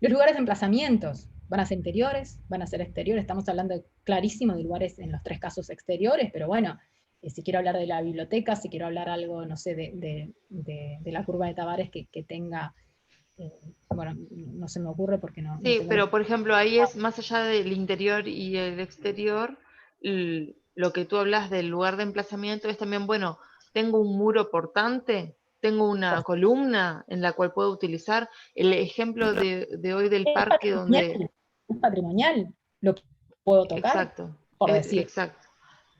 Los lugares de emplazamientos van a ser interiores, van a ser exteriores, estamos hablando clarísimo de lugares en los 3 casos exteriores, pero bueno, si quiero hablar de la biblioteca, si quiero hablar algo, no sé, de la curva de Tavares que tenga, bueno, no se me ocurre porque no Sí, tengo pero por ejemplo, ahí es más allá del interior y el exterior, lo que tú hablas del lugar de emplazamiento es también, bueno, tengo un muro portante, tengo una columna en la cual puedo utilizar. El ejemplo de hoy del parque donde... Es patrimonial, lo puedo tocar, Exacto, por decir. exacto.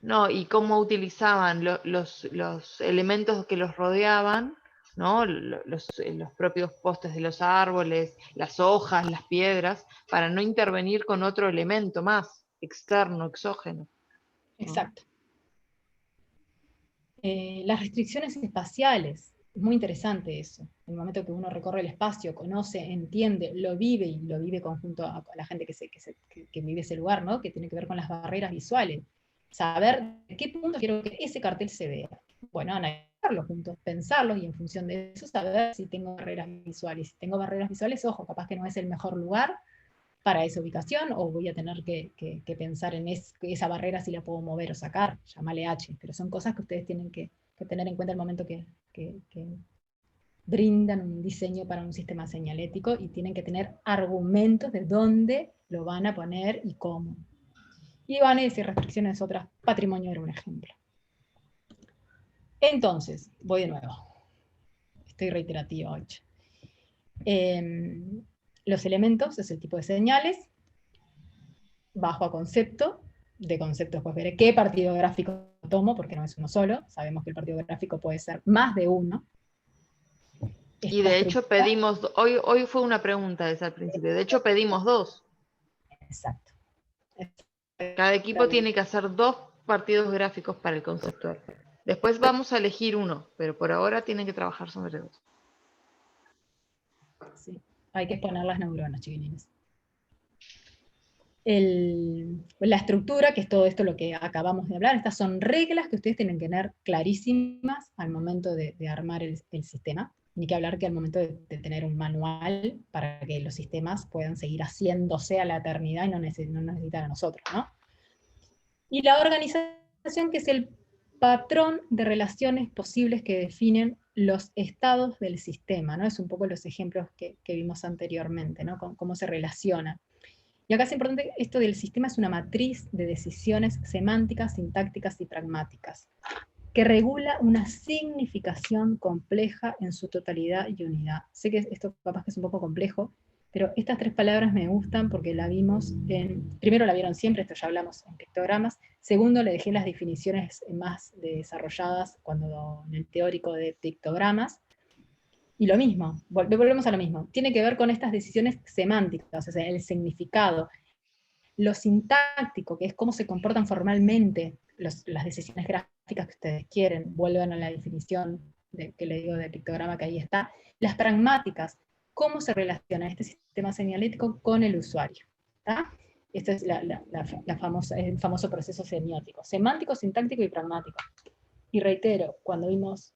No, y cómo utilizaban los elementos que los rodeaban, ¿no? Los propios postes de los árboles, las hojas, las piedras, para no intervenir con otro elemento más, externo, exógeno. Exacto. Las restricciones espaciales, es muy interesante eso. En el momento que uno recorre el espacio, conoce, entiende, lo vive y lo vive conjunto a la gente que vive ese lugar, ¿no? Que tiene que ver con las barreras visuales. Saber de qué punto quiero que ese cartel se vea. Bueno, analizarlo juntos, pensarlo y en función de eso saber si tengo barreras visuales. Si tengo barreras visuales, ojo, capaz que no es el mejor lugar para esa ubicación, o voy a tener que pensar en esa barrera si la puedo mover o sacar, llámale H, pero son cosas que ustedes tienen que tener en cuenta el momento que brindan un diseño para un sistema señalético y tienen que tener argumentos de dónde lo van a poner y cómo. Y van a decir restricciones otras, patrimonio era un ejemplo. Entonces, voy de nuevo. Estoy reiterativa hoy. Los elementos es el tipo de señales, bajo a concepto, de conceptos pues veré qué partido gráfico tomo, porque no es uno solo, sabemos que el partido gráfico puede ser más de uno. Y de hecho pedimos, hoy fue una pregunta esa al principio, de hecho pedimos 2. Exacto. Cada equipo tiene que hacer 2 partidos gráficos para el conceptual. Después vamos a elegir uno, pero por ahora tienen que trabajar sobre 2. Sí, hay que exponer las neuronas, chiquilines. La estructura, que es todo esto lo que acabamos de hablar, estas son reglas que ustedes tienen que tener clarísimas al momento de armar el sistema. Ni que hablar que al momento de tener un manual para que los sistemas puedan seguir haciéndose a la eternidad y no necesitan a nosotros, ¿no? Y la organización, que es el patrón de relaciones posibles que definen los estados del sistema, ¿no? Es un poco los ejemplos que vimos anteriormente, ¿no? Cómo se relaciona. Y acá es importante, esto del sistema es una matriz de decisiones semánticas, sintácticas y pragmáticas, que regula una significación compleja en su totalidad y unidad. Sé que esto capaz que es un poco complejo, pero estas 3 palabras me gustan porque la vimos primero la vieron siempre, esto ya hablamos en pictogramas, segundo le dejé las definiciones más desarrolladas en el teórico de pictogramas, y lo mismo, volvemos a lo mismo, tiene que ver con estas decisiones semánticas, o sea, el significado, lo sintáctico, que es cómo se comportan formalmente las decisiones gráficas que ustedes quieren, vuelvan a la definición que le digo de pictograma que ahí está, las pragmáticas, cómo se relaciona este sistema señalético con el usuario. ¿Tá? Este es el famoso proceso semiótico, semántico, sintáctico y pragmático. Y reitero, cuando vimos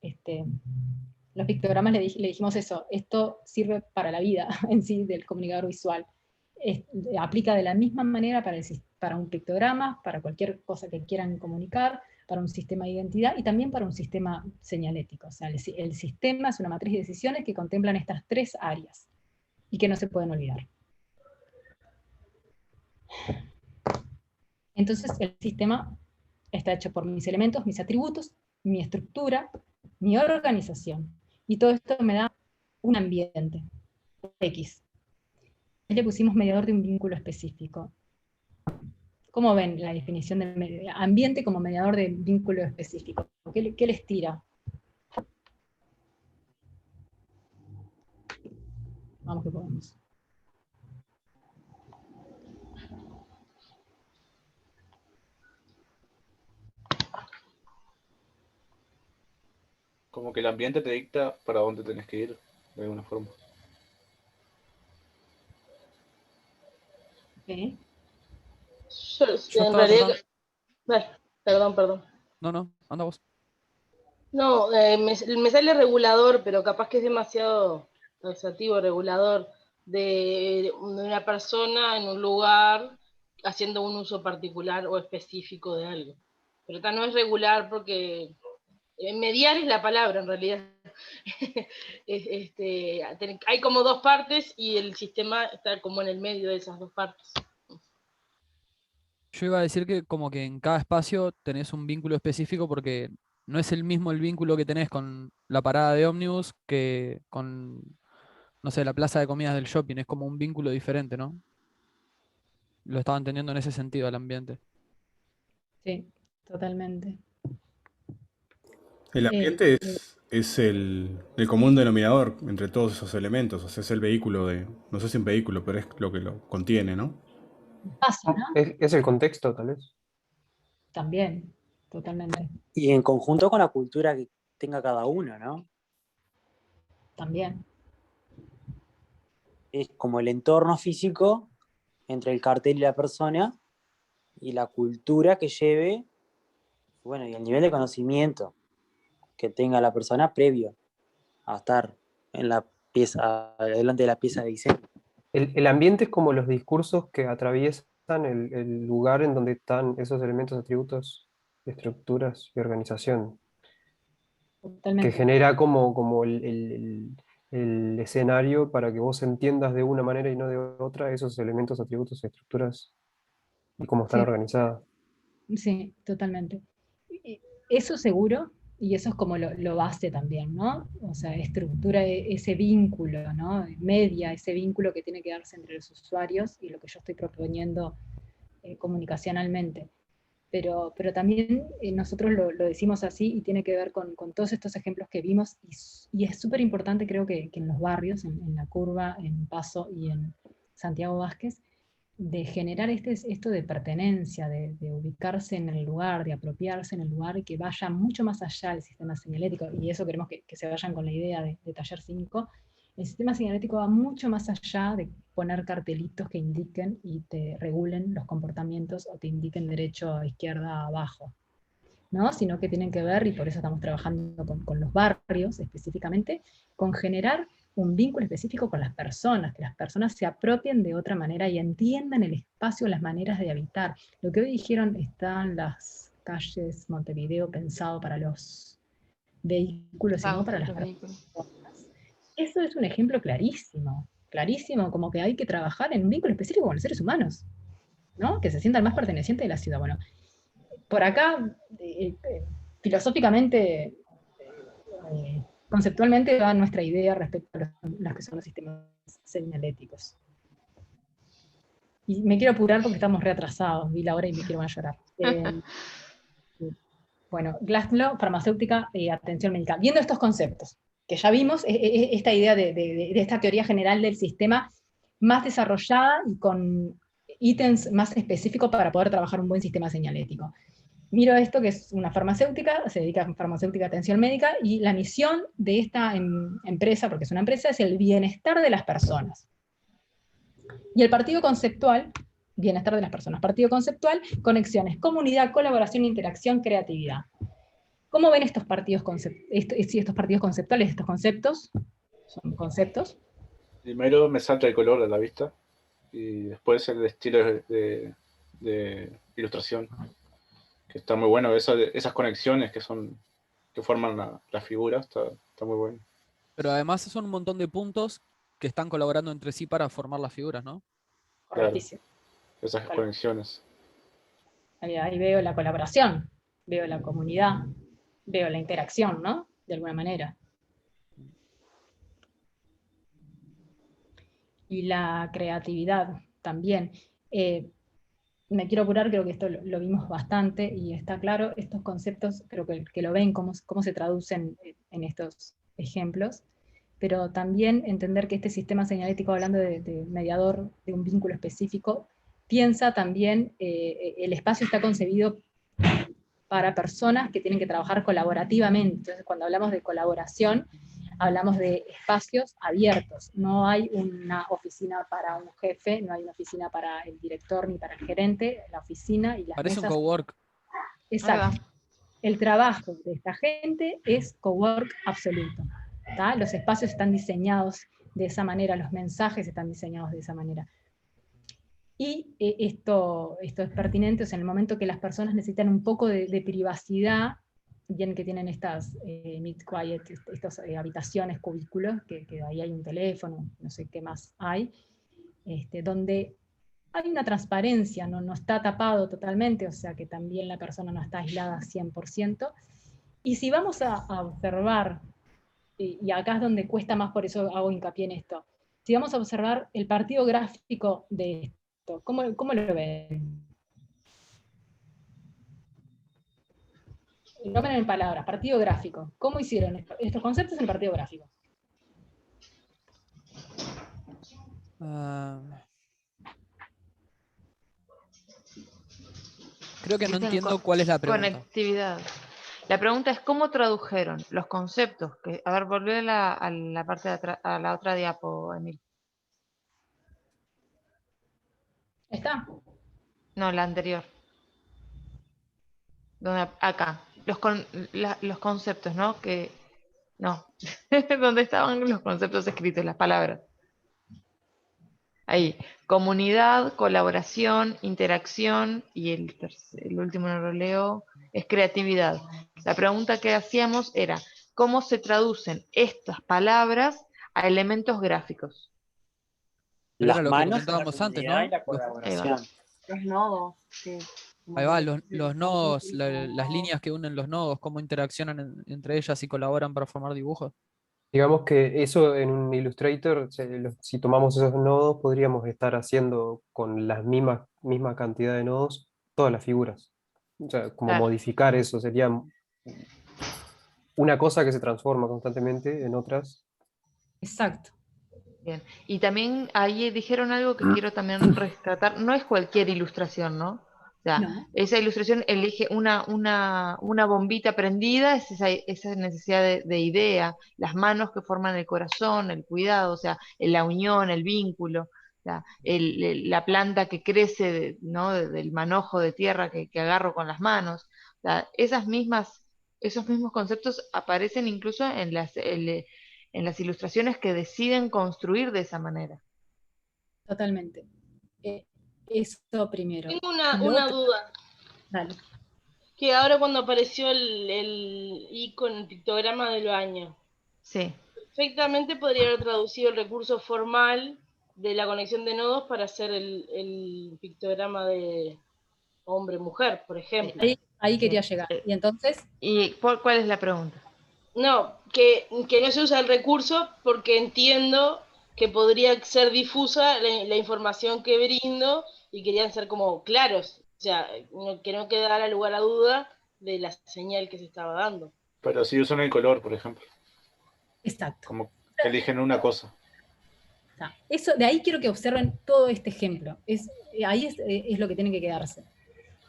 los pictogramas le dijimos eso, esto sirve para la vida en sí del comunicador visual. Aplica de la misma manera para un pictograma, para cualquier cosa que quieran comunicar, para un sistema de identidad y también para un sistema señalético. O sea, el sistema es una matriz de decisiones que contemplan estas 3 áreas y que no se pueden olvidar. Entonces el sistema está hecho por mis elementos, mis atributos, mi estructura, mi organización. Y todo esto me da un ambiente, X. Le pusimos mediador de un vínculo específico. ¿Cómo ven la definición de ambiente como mediador de vínculo específico? ¿Qué les tira? Vamos que podemos. Como que el ambiente te dicta para dónde tenés que ir, de alguna forma. ¿Qué? Yo, Yo en estaba realidad, tratando. Ay, perdón. No, anda vos. No, me sale regulador, pero capaz que es demasiado taxativo, regulador de una persona en un lugar haciendo un uso particular o específico de algo. Pero esta no es regular porque mediar es la palabra en realidad. Hay como dos partes y el sistema está como en el medio de esas dos partes. Yo iba a decir que como que en cada espacio tenés un vínculo específico porque no es el mismo el vínculo que tenés con la parada de ómnibus que con, no sé, la plaza de comidas del shopping. Es como un vínculo diferente, ¿no? Lo estaba entendiendo en ese sentido al ambiente. Sí, totalmente. El Eh, ambiente es el común denominador entre todos esos elementos. O sea, es el vehículo de. No sé si un vehículo, pero es lo que lo contiene, ¿no? Pasa, ¿no? Es el contexto, tal vez. También, totalmente. Y en conjunto con la cultura que tenga cada uno, ¿no? También. Es como el entorno físico entre el cartel y la persona y la cultura que lleve, bueno, y el nivel de conocimiento que tenga la persona previo a estar en la pieza, delante de la pieza de diseño. El ambiente es como los discursos que atraviesan el lugar en donde están esos elementos, atributos, estructuras y organización, que Totalmente. genera como el escenario para que vos entiendas de una manera y no de otra esos elementos, atributos, estructuras y cómo están Sí, organizadas. sí, totalmente. Eso seguro, y eso es como lo base también, ¿no? O sea, estructura ese vínculo, ¿no? Media ese vínculo que tiene que darse entre los usuarios y lo que yo estoy proponiendo comunicacionalmente. Pero también nosotros lo decimos así y tiene que ver con todos estos ejemplos que vimos y es súper importante creo que en los barrios, en La Curva, en Paso y en Santiago Vázquez, de generar esto de pertenencia, de ubicarse en el lugar, de apropiarse en el lugar y que vaya mucho más allá del sistema señalético, y eso queremos que se vayan con la idea de Taller 5. El sistema señalético va mucho más allá de poner cartelitos que indiquen y te regulen los comportamientos o te indiquen derecho, izquierda, abajo, ¿no? Sino que tienen que ver, y por eso estamos trabajando con los barrios específicamente, con generar un vínculo específico con las personas, que las personas se apropien de otra manera y entiendan el espacio, las maneras de habitar. Lo que hoy dijeron, están las calles Montevideo pensado para los vehículos y no para las personas. Eso es un ejemplo clarísimo, clarísimo, como que hay que trabajar en un vínculo específico con los seres humanos, ¿no? Que se sientan más pertenecientes de la ciudad. Bueno, por acá, filosóficamente, conceptualmente va nuestra idea respecto a los que son los sistemas señaléticos. Y me quiero apurar porque estamos reatrasados, vi la hora y me quiero a llorar. Bueno, Glasslow, farmacéutica y atención médica. Viendo estos conceptos, que ya vimos, esta idea de esta teoría general del sistema más desarrollada y con ítems más específicos para poder trabajar un buen sistema señalético. Miro esto, que es una farmacéutica, se dedica a farmacéutica atención médica, y la misión de esta empresa, porque es una empresa, es el bienestar de las personas. Y el partido conceptual, bienestar de las personas. Partido conceptual, conexiones, comunidad, colaboración, interacción, creatividad. ¿Cómo ven estos partidos conceptuales, estos conceptos? Son conceptos. Primero me salta el color a la vista y después el estilo de ilustración, que está muy bueno. Esas conexiones que forman la figura, está muy bueno. Pero además son un montón de puntos que están colaborando entre sí para formar las figuras, ¿no? Correctísimo. Claro, esas conexiones. Ahí veo la colaboración, veo la comunidad, veo la interacción, ¿no? De alguna manera. Y la creatividad también. me quiero apurar, creo que esto lo vimos bastante y está claro, estos conceptos creo que lo ven, cómo se traducen en estos ejemplos, pero también entender que este sistema señalético, hablando de mediador, de un vínculo específico, piensa también, el espacio está concebido para personas que tienen que trabajar colaborativamente. Entonces, cuando hablamos de colaboración, hablamos de espacios abiertos. No hay una oficina para un jefe, no hay una oficina para el director ni para el gerente, la oficina y las Parece mesas. un cowork. Exacto. El trabajo de esta gente es cowork absoluto. ¿Tá? Los espacios están diseñados de esa manera, los mensajes están diseñados de esa manera. Y esto es pertinente, o sea, en el momento que las personas necesitan un poco de privacidad, bien que tienen estas mid-quiet, estas habitaciones, cubículos, que ahí hay un teléfono, no sé qué más hay, donde hay una transparencia, no está tapado totalmente, o sea que también la persona no está aislada 100%. Y si vamos a observar, y acá es donde cuesta más, por eso hago hincapié en esto, si vamos a observar el partido gráfico de esto, ¿cómo lo ven? No ven en palabras, partido gráfico. ¿Cómo hicieron estos conceptos en el partido gráfico? Creo que no Dicen entiendo cuál es la pregunta. conectividad. La pregunta es cómo tradujeron los conceptos. A ver, volvé a la parte de atrás, a la otra diapo, Emil. ¿Está? No, la anterior. Acá. Los conceptos, ¿no? No. ¿Dónde estaban los conceptos escritos, las palabras? Ahí. Comunidad, colaboración, interacción, y el último no lo leo, es creatividad. La pregunta que hacíamos era, ¿cómo se traducen estas palabras a elementos gráficos? Pero era Las lo que manos, la comentábamos antes, comunidad ¿no? y la colaboración. Los nodos, sí. Ahí va, los nodos, las líneas que unen los nodos, cómo interaccionan entre ellas y colaboran para formar dibujos. Digamos que eso en un Illustrator, si tomamos esos nodos, podríamos estar haciendo con la misma cantidad de nodos todas las figuras. O sea, como Claro. modificar eso, sería una cosa que se transforma constantemente en otras. Exacto. Bien. Y también ahí dijeron algo que quiero también rescatar. No es cualquier ilustración, ¿no? O sea, No. esa ilustración elige una bombita prendida, es esa necesidad de idea, las manos que forman el corazón, el cuidado, o sea, la unión, el vínculo, o sea, la planta que crece, ¿no? Del manojo de tierra que agarro con las manos. O sea, esos mismos conceptos aparecen incluso en las ilustraciones que deciden construir de esa manera. Totalmente. Eso primero. Tengo Y lo una otro- duda. Dale. Que ahora cuando apareció el icono, el pictograma del baño, Sí. perfectamente podría haber traducido el recurso formal de la conexión de nodos para hacer el pictograma de hombre-mujer, por ejemplo. Ahí quería llegar. Y entonces, ¿Y cuál es la pregunta? No, que no se usa el recurso porque entiendo que podría ser difusa la información que brindo y querían ser como claros, o sea, que no quedara lugar a duda de la señal que se estaba dando. Pero si usan el color, por ejemplo. exacto. Como que eligen una cosa. Eso, de ahí quiero que observen todo este ejemplo. Ahí es lo que tiene que quedarse.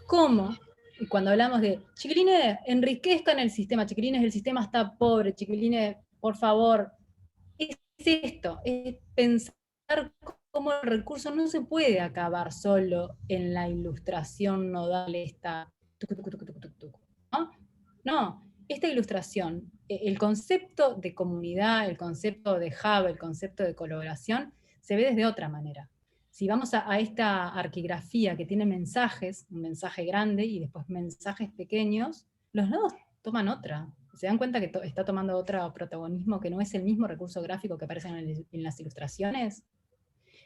¿Cómo? Y cuando hablamos de, chiquilines, enriquezcan el sistema, chiquilines, el sistema está pobre, chiquilines, por favor, es esto, es pensar cómo el recurso no se puede acabar solo en la ilustración nodal esta, ¿no? No, esta ilustración, el concepto de comunidad, el concepto de hub, el concepto de colaboración, se ve desde otra manera. Si vamos a esta arquigrafía que tiene mensajes, un mensaje grande y después mensajes pequeños, los nodos toman otra. ¿Se dan cuenta que está tomando otro protagonismo que no es el mismo recurso gráfico que aparece en las ilustraciones?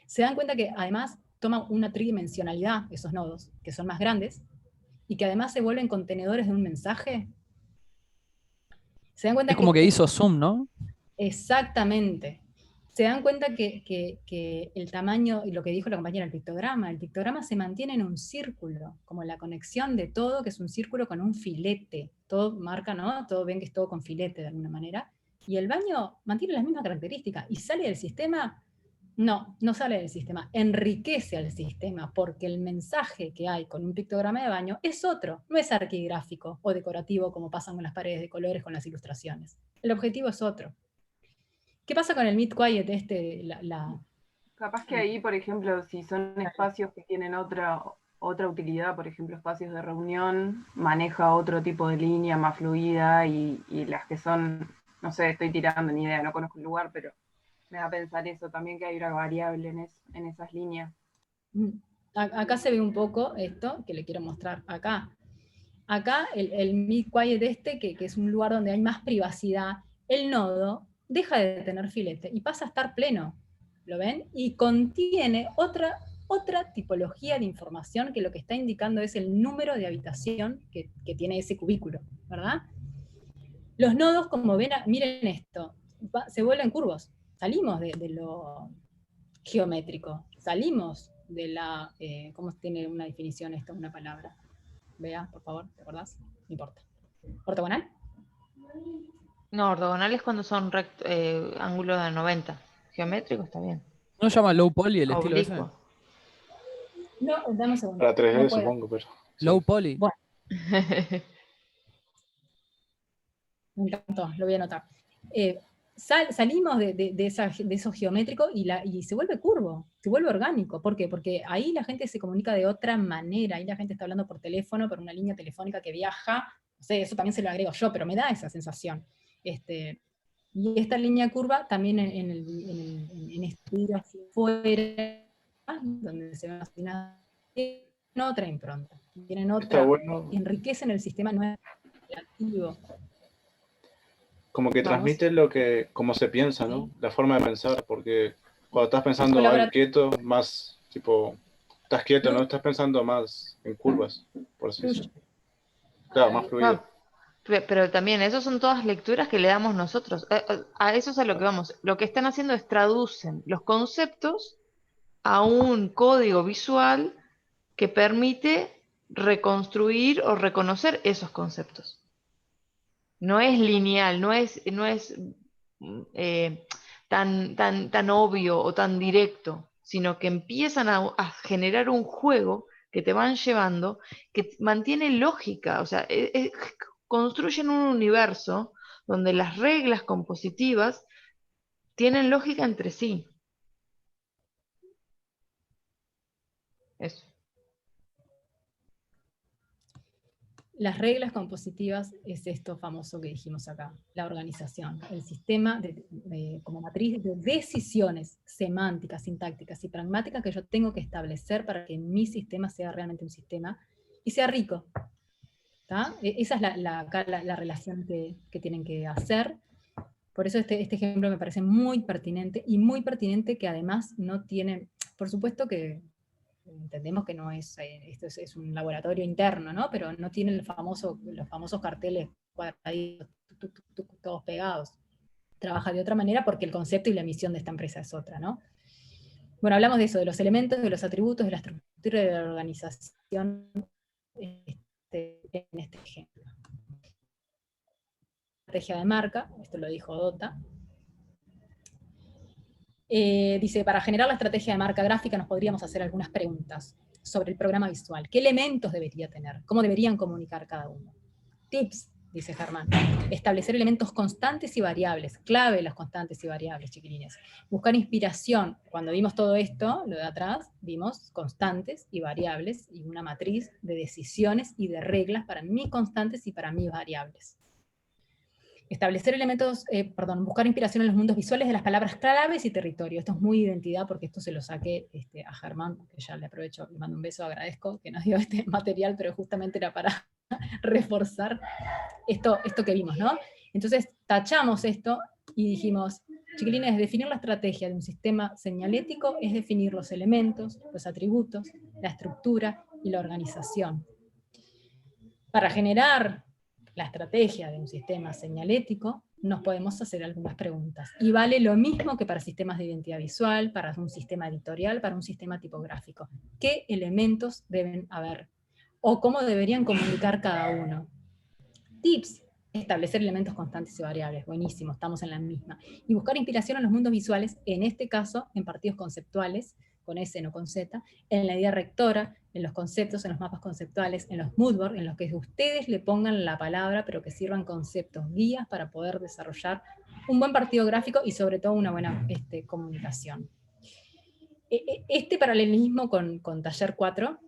Se dan cuenta que además toman una tridimensionalidad esos nodos, que son más grandes, y que además se vuelven contenedores de un mensaje. ¿Se dan cuenta Es como que hizo zoom, ¿no? Exactamente. se dan cuenta que el tamaño, y lo que dijo la compañera, el pictograma se mantiene en un círculo, como la conexión de todo, que es un círculo con un filete. Todo marca, ¿no? Todo ven que es todo con filete de alguna manera. Y el baño mantiene las mismas características. ¿Y sale del sistema? No, no sale del sistema. Enriquece al sistema, porque el mensaje que hay con un pictograma de baño es otro. No es arquigráfico o decorativo, como pasan con las paredes de colores, con las ilustraciones. El objetivo es otro. ¿Qué pasa con el Meet Quiet Capaz que ahí, por ejemplo, si son espacios que tienen otra utilidad, por ejemplo, espacios de reunión, maneja otro tipo de línea más fluida y las que son, no sé, estoy tirando ni idea, no conozco el lugar, pero me da a pensar eso también, que hay una variable en esas líneas. Acá se ve un poco esto, que le quiero mostrar acá. Acá el Meet Quiet que es un lugar donde hay más privacidad, el nodo deja de tener filete y pasa a estar pleno, ¿lo ven? Y contiene otra tipología de información que lo que está indicando es el número de habitación que tiene ese cubículo, ¿verdad? Los nodos, como ven, miren esto, se vuelven curvos. Salimos de lo geométrico, salimos de la... ¿cómo tiene una definición esto, una palabra? Vea, por favor, ¿te acordás? No importa. ¿Ortogonal? No, ortogonal es cuando son ángulos de 90. Geométrico está bien. ¿No se llama low poly el estilo ese? Oblicuo. No, dame un segundo. Para 3D No puedo. supongo, pero. Low poly. Bueno. Me encantó, lo voy a anotar. Salimos de esos geométricos y se vuelve curvo, se vuelve orgánico. ¿Por qué? Porque ahí la gente se comunica de otra manera, ahí la gente está hablando por teléfono, por una línea telefónica que viaja, no sé, eso también se lo agrego yo, pero me da esa sensación. Y esta línea curva también en estudios hacia afuera, donde se ve tienen otra impronta, tienen otra, bueno. enriquecen el sistema, no es creativo. Como que transmite cómo se piensa, ¿no? La forma de pensar, porque cuando estás pensando algo quieto, más tipo, estás quieto, ¿no? Estás pensando más en curvas, por así decirlo. Claro, más fluido. Pero también, esas son todas lecturas que le damos nosotros. A eso es a lo que vamos. Lo que están haciendo es traducen los conceptos a un código visual que permite reconstruir o reconocer esos conceptos. No es lineal, no es tan obvio o tan directo, sino que empiezan a generar un juego que te van llevando, que mantiene lógica, o sea, construyen un universo donde las reglas compositivas tienen lógica entre sí. Eso. Las reglas compositivas es esto famoso que dijimos acá, la organización, el sistema como matriz de decisiones semánticas, sintácticas y pragmáticas que yo tengo que establecer para que mi sistema sea realmente un sistema y sea rico. ¿Tá? Esa es la relación que tienen que hacer. Por eso este ejemplo me parece muy pertinente, y muy pertinente que además no tiene, por supuesto que entendemos que no es, esto es un laboratorio interno, ¿no? Pero no tiene los famosos carteles cuadraditos, todos pegados. Trabaja de otra manera porque el concepto y la misión de esta empresa es otra, ¿no? Bueno, hablamos de eso, de los elementos, de los atributos, de la estructura y de la organización en este ejemplo. Estrategia de marca, esto lo dijo Dota. Dice, para generar la estrategia de marca gráfica nos podríamos hacer algunas preguntas sobre el programa visual. ¿Qué elementos debería tener? ¿Cómo deberían comunicar cada uno? Tips, dice Germán. Establecer elementos constantes y variables. Clave las constantes y variables, chiquilines. Buscar inspiración. Cuando vimos todo esto, lo de atrás, vimos constantes y variables y una matriz de decisiones y de reglas para mis constantes y para mis variables. Establecer buscar inspiración en los mundos visuales de las palabras claves y territorio. Esto es muy identidad, porque esto se lo saqué a Germán, que ya le aprovecho, le mando un beso, agradezco que nos dio este material, pero justamente era para reforzar esto que vimos, ¿no? Entonces tachamos esto y dijimos, chiquilines, definir la estrategia de un sistema señalético es definir los elementos, los atributos, la estructura y la organización. Para generar la estrategia de un sistema señalético, nos podemos hacer algunas preguntas. Y vale lo mismo que para sistemas de identidad visual, para un sistema editorial, para un sistema tipográfico. ¿Qué elementos deben haber? O cómo deberían comunicar cada uno. Tips: establecer elementos constantes y variables. Buenísimo, estamos en la misma. Y buscar inspiración en los mundos visuales, en este caso, en partidos conceptuales, con S, no con Z, en la idea rectora, en los conceptos, en los mapas conceptuales, en los moodboards, en los que ustedes le pongan la palabra, pero que sirvan conceptos, guías para poder desarrollar un buen partido gráfico y sobre todo una buena comunicación. Este paralelismo con Taller 4,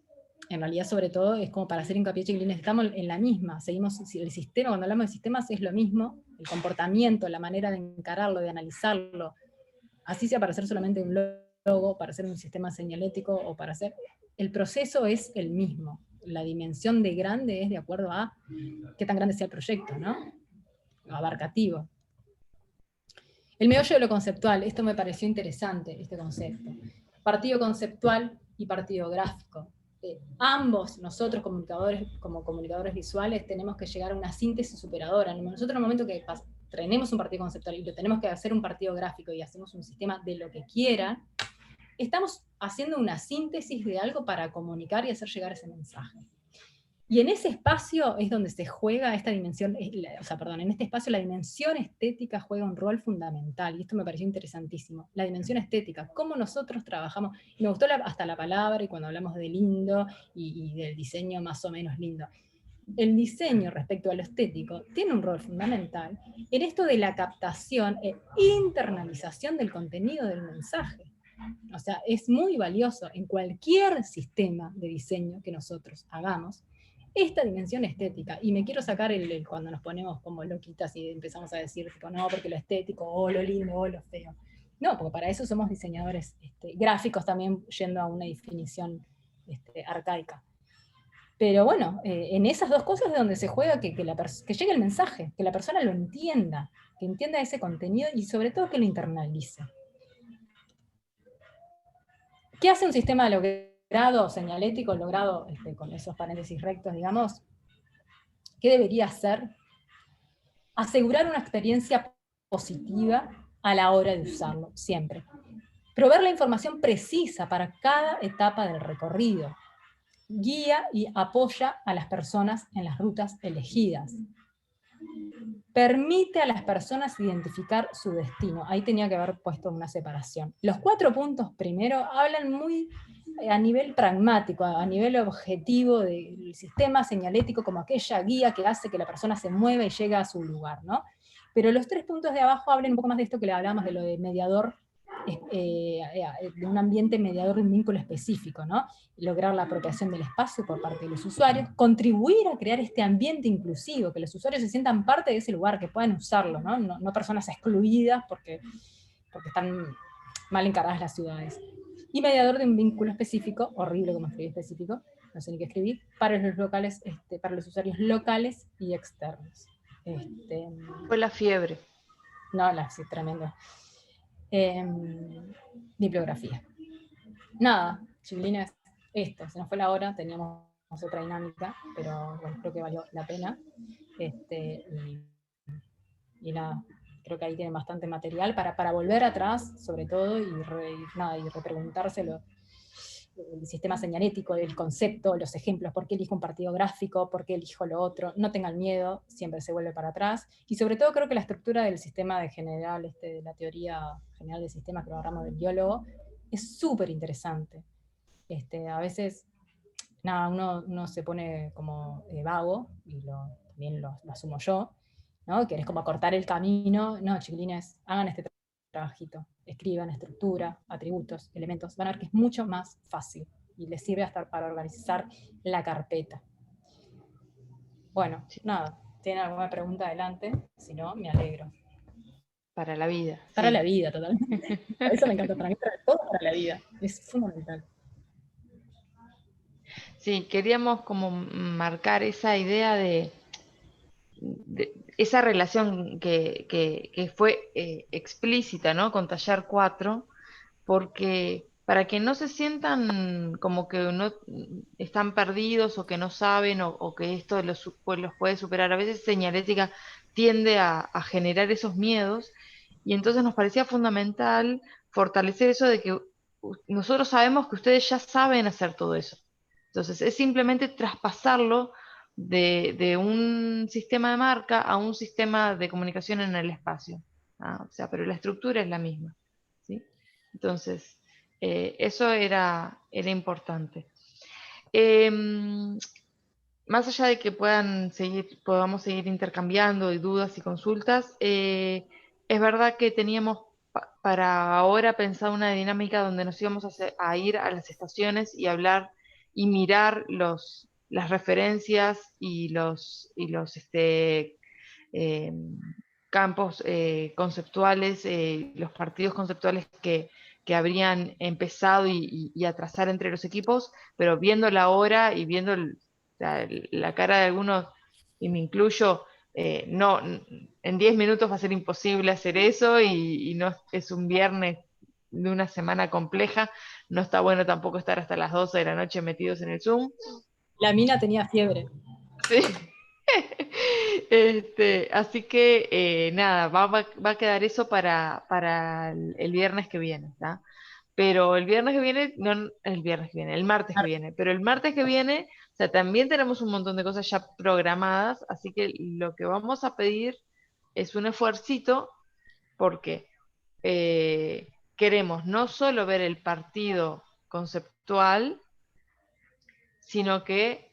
en realidad sobre todo es como para hacer hincapié, chiquilines, estamos en la misma, seguimos el sistema, cuando hablamos de sistemas es lo mismo, el comportamiento, la manera de encararlo, de analizarlo, así sea para hacer solamente un logo, para hacer un sistema señalético o para hacer... El proceso es el mismo, la dimensión de grande es de acuerdo a qué tan grande sea el proyecto, ¿no? Abarcativo. El meollo de lo conceptual, esto me pareció interesante, este concepto. Partido conceptual y partido gráfico. Ambos, nosotros como comunicadores visuales, tenemos que llegar a una síntesis superadora. Nosotros en el momento que tenemos un partido conceptual y lo tenemos que hacer un partido gráfico y hacemos un sistema de lo que quieran, estamos haciendo una síntesis de algo para comunicar y hacer llegar ese mensaje. Y en ese espacio es donde se juega esta dimensión, en este espacio la dimensión estética juega un rol fundamental, y esto me pareció interesantísimo. La dimensión estética, cómo nosotros trabajamos, y me gustó hasta la palabra, y cuando hablamos de lindo, y del diseño más o menos lindo. El diseño respecto a lo estético tiene un rol fundamental en esto de la captación e internalización del contenido del mensaje. O sea, es muy valioso en cualquier sistema de diseño que nosotros hagamos, esta dimensión estética. Y me quiero sacar cuando nos ponemos como loquitas y empezamos a decir, tipo, no, porque lo estético, o lo lindo, o lo feo. No, porque para eso somos diseñadores gráficos también, yendo a una definición arcaica. Pero bueno, en esas dos cosas es donde se juega que llegue el mensaje, que la persona lo entienda, que entienda ese contenido y sobre todo que lo internalice. ¿Qué hace un sistema logrado, señalético, logrado con esos paréntesis rectos, digamos? ¿Qué debería hacer? Asegurar una experiencia positiva a la hora de usarlo, siempre. Proveer la información precisa para cada etapa del recorrido. Guía y apoya a las personas en las rutas elegidas. Permite a las personas identificar su destino. Ahí tenía que haber puesto una separación. Los 4 puntos primero hablan muy a nivel pragmático, a nivel objetivo del sistema señalético, como aquella guía que hace que la persona se mueva y llegue a su lugar, ¿no? Pero los 3 puntos de abajo hablan un poco más de esto que le hablábamos de lo de mediador, de un ambiente mediador de un vínculo específico, ¿no? Lograr la apropiación del espacio por parte de los usuarios, contribuir a crear este ambiente inclusivo, que los usuarios se sientan parte de ese lugar, que puedan usarlo, ¿no? No personas excluidas porque están mal encaradas las ciudades. Y mediador de un vínculo específico, horrible como escribí específico, no sé ni qué escribir, para los locales, para los usuarios locales y externos. Fue la fiebre. No, sí, tremendo. Bibliografía. Nada, chiquilines, se nos fue la hora, teníamos otra dinámica, pero bueno, creo que valió la pena. Y nada, creo que ahí tienen bastante material para volver atrás, sobre todo, y repreguntárselo. El sistema señalético, el concepto, los ejemplos, por qué elijo un partido gráfico, por qué elijo lo otro, no tengan miedo, siempre se vuelve para atrás, y sobre todo creo que la estructura del sistema de general, de la teoría general del sistema que lo agarramos del biólogo, es súper interesante. A veces, nada, uno se pone como vago, y también lo asumo yo, ¿no? Que es como acortar el camino. No, chiquilines, hagan este trabajito, escriban estructura, atributos, elementos, van a ver que es mucho más fácil y les sirve hasta para organizar la carpeta. Bueno, nada, ¿tienen alguna pregunta adelante? Si no, me alegro. Para la vida. Para sí. la vida, totalmente. Eso me encanta, para mí, todo para la vida, es fundamental. Sí, queríamos como marcar esa idea de esa relación que fue explícita, ¿no? Con Taller 4, porque para que no se sientan como que no están perdidos o que no saben o que esto los puede superar. A veces señalética tiende a generar esos miedos, y entonces nos parecía fundamental fortalecer eso de que nosotros sabemos que ustedes ya saben hacer todo eso. Entonces es simplemente traspasarlo de un sistema de marca a un sistema de comunicación en el espacio. O sea, pero la estructura es la misma, ¿sí? Entonces, eso era importante. Más allá de que podamos seguir intercambiando y dudas y consultas, es verdad que teníamos para ahora pensado una dinámica donde nos íbamos a ir a las estaciones y hablar y mirar las referencias y los campos conceptuales, los partidos conceptuales que habrían empezado y a trazar entre los equipos, pero viendo la hora y viendo la cara de algunos, y me incluyo, no, en 10 minutos va a ser imposible hacer eso, y no es un viernes de una semana compleja, no está bueno tampoco estar hasta las 12 de la noche metidos en el Zoom. La mina tenía fiebre. Sí. Así que nada, va a quedar eso para el viernes que viene, ¿tá? Pero el viernes que viene, no el viernes que viene, el martes que viene, pero el martes que viene, o sea, también tenemos un montón de cosas ya programadas, así que lo que vamos a pedir es un esfuercito, porque queremos no solo ver el partido conceptual, sino que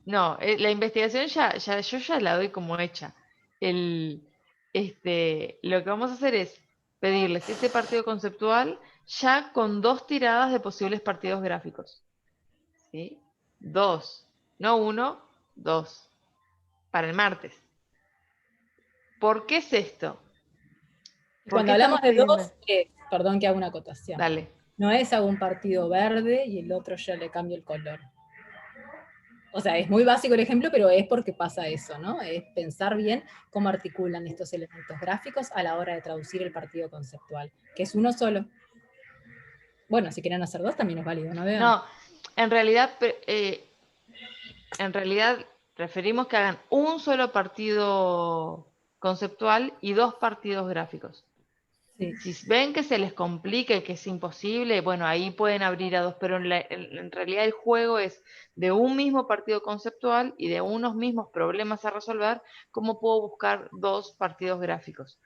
no, la investigación yo ya la doy como hecha. Lo que vamos a hacer es pedirles este partido conceptual ya con 2 tiradas de posibles partidos gráficos. ¿Sí? 2, no 1, 2. Para el martes. ¿Por qué es esto? Cuando hablamos de 2, perdón que haga una acotación. Dale. No es hago un partido verde y el otro ya le cambio el color. O sea, es muy básico el ejemplo, pero es porque pasa eso, ¿no? Es pensar bien cómo articulan estos elementos gráficos a la hora de traducir el partido conceptual, que es uno solo. Bueno, si quieren hacer 2 también es válido, ¿no? Vean. No, en realidad preferimos que hagan un solo partido conceptual y 2 partidos gráficos. Sí. Si ven que se les complica y que es imposible, bueno, ahí pueden abrir a 2, pero en realidad el juego es de un mismo partido conceptual y de unos mismos problemas a resolver, ¿cómo puedo buscar 2 partidos gráficos?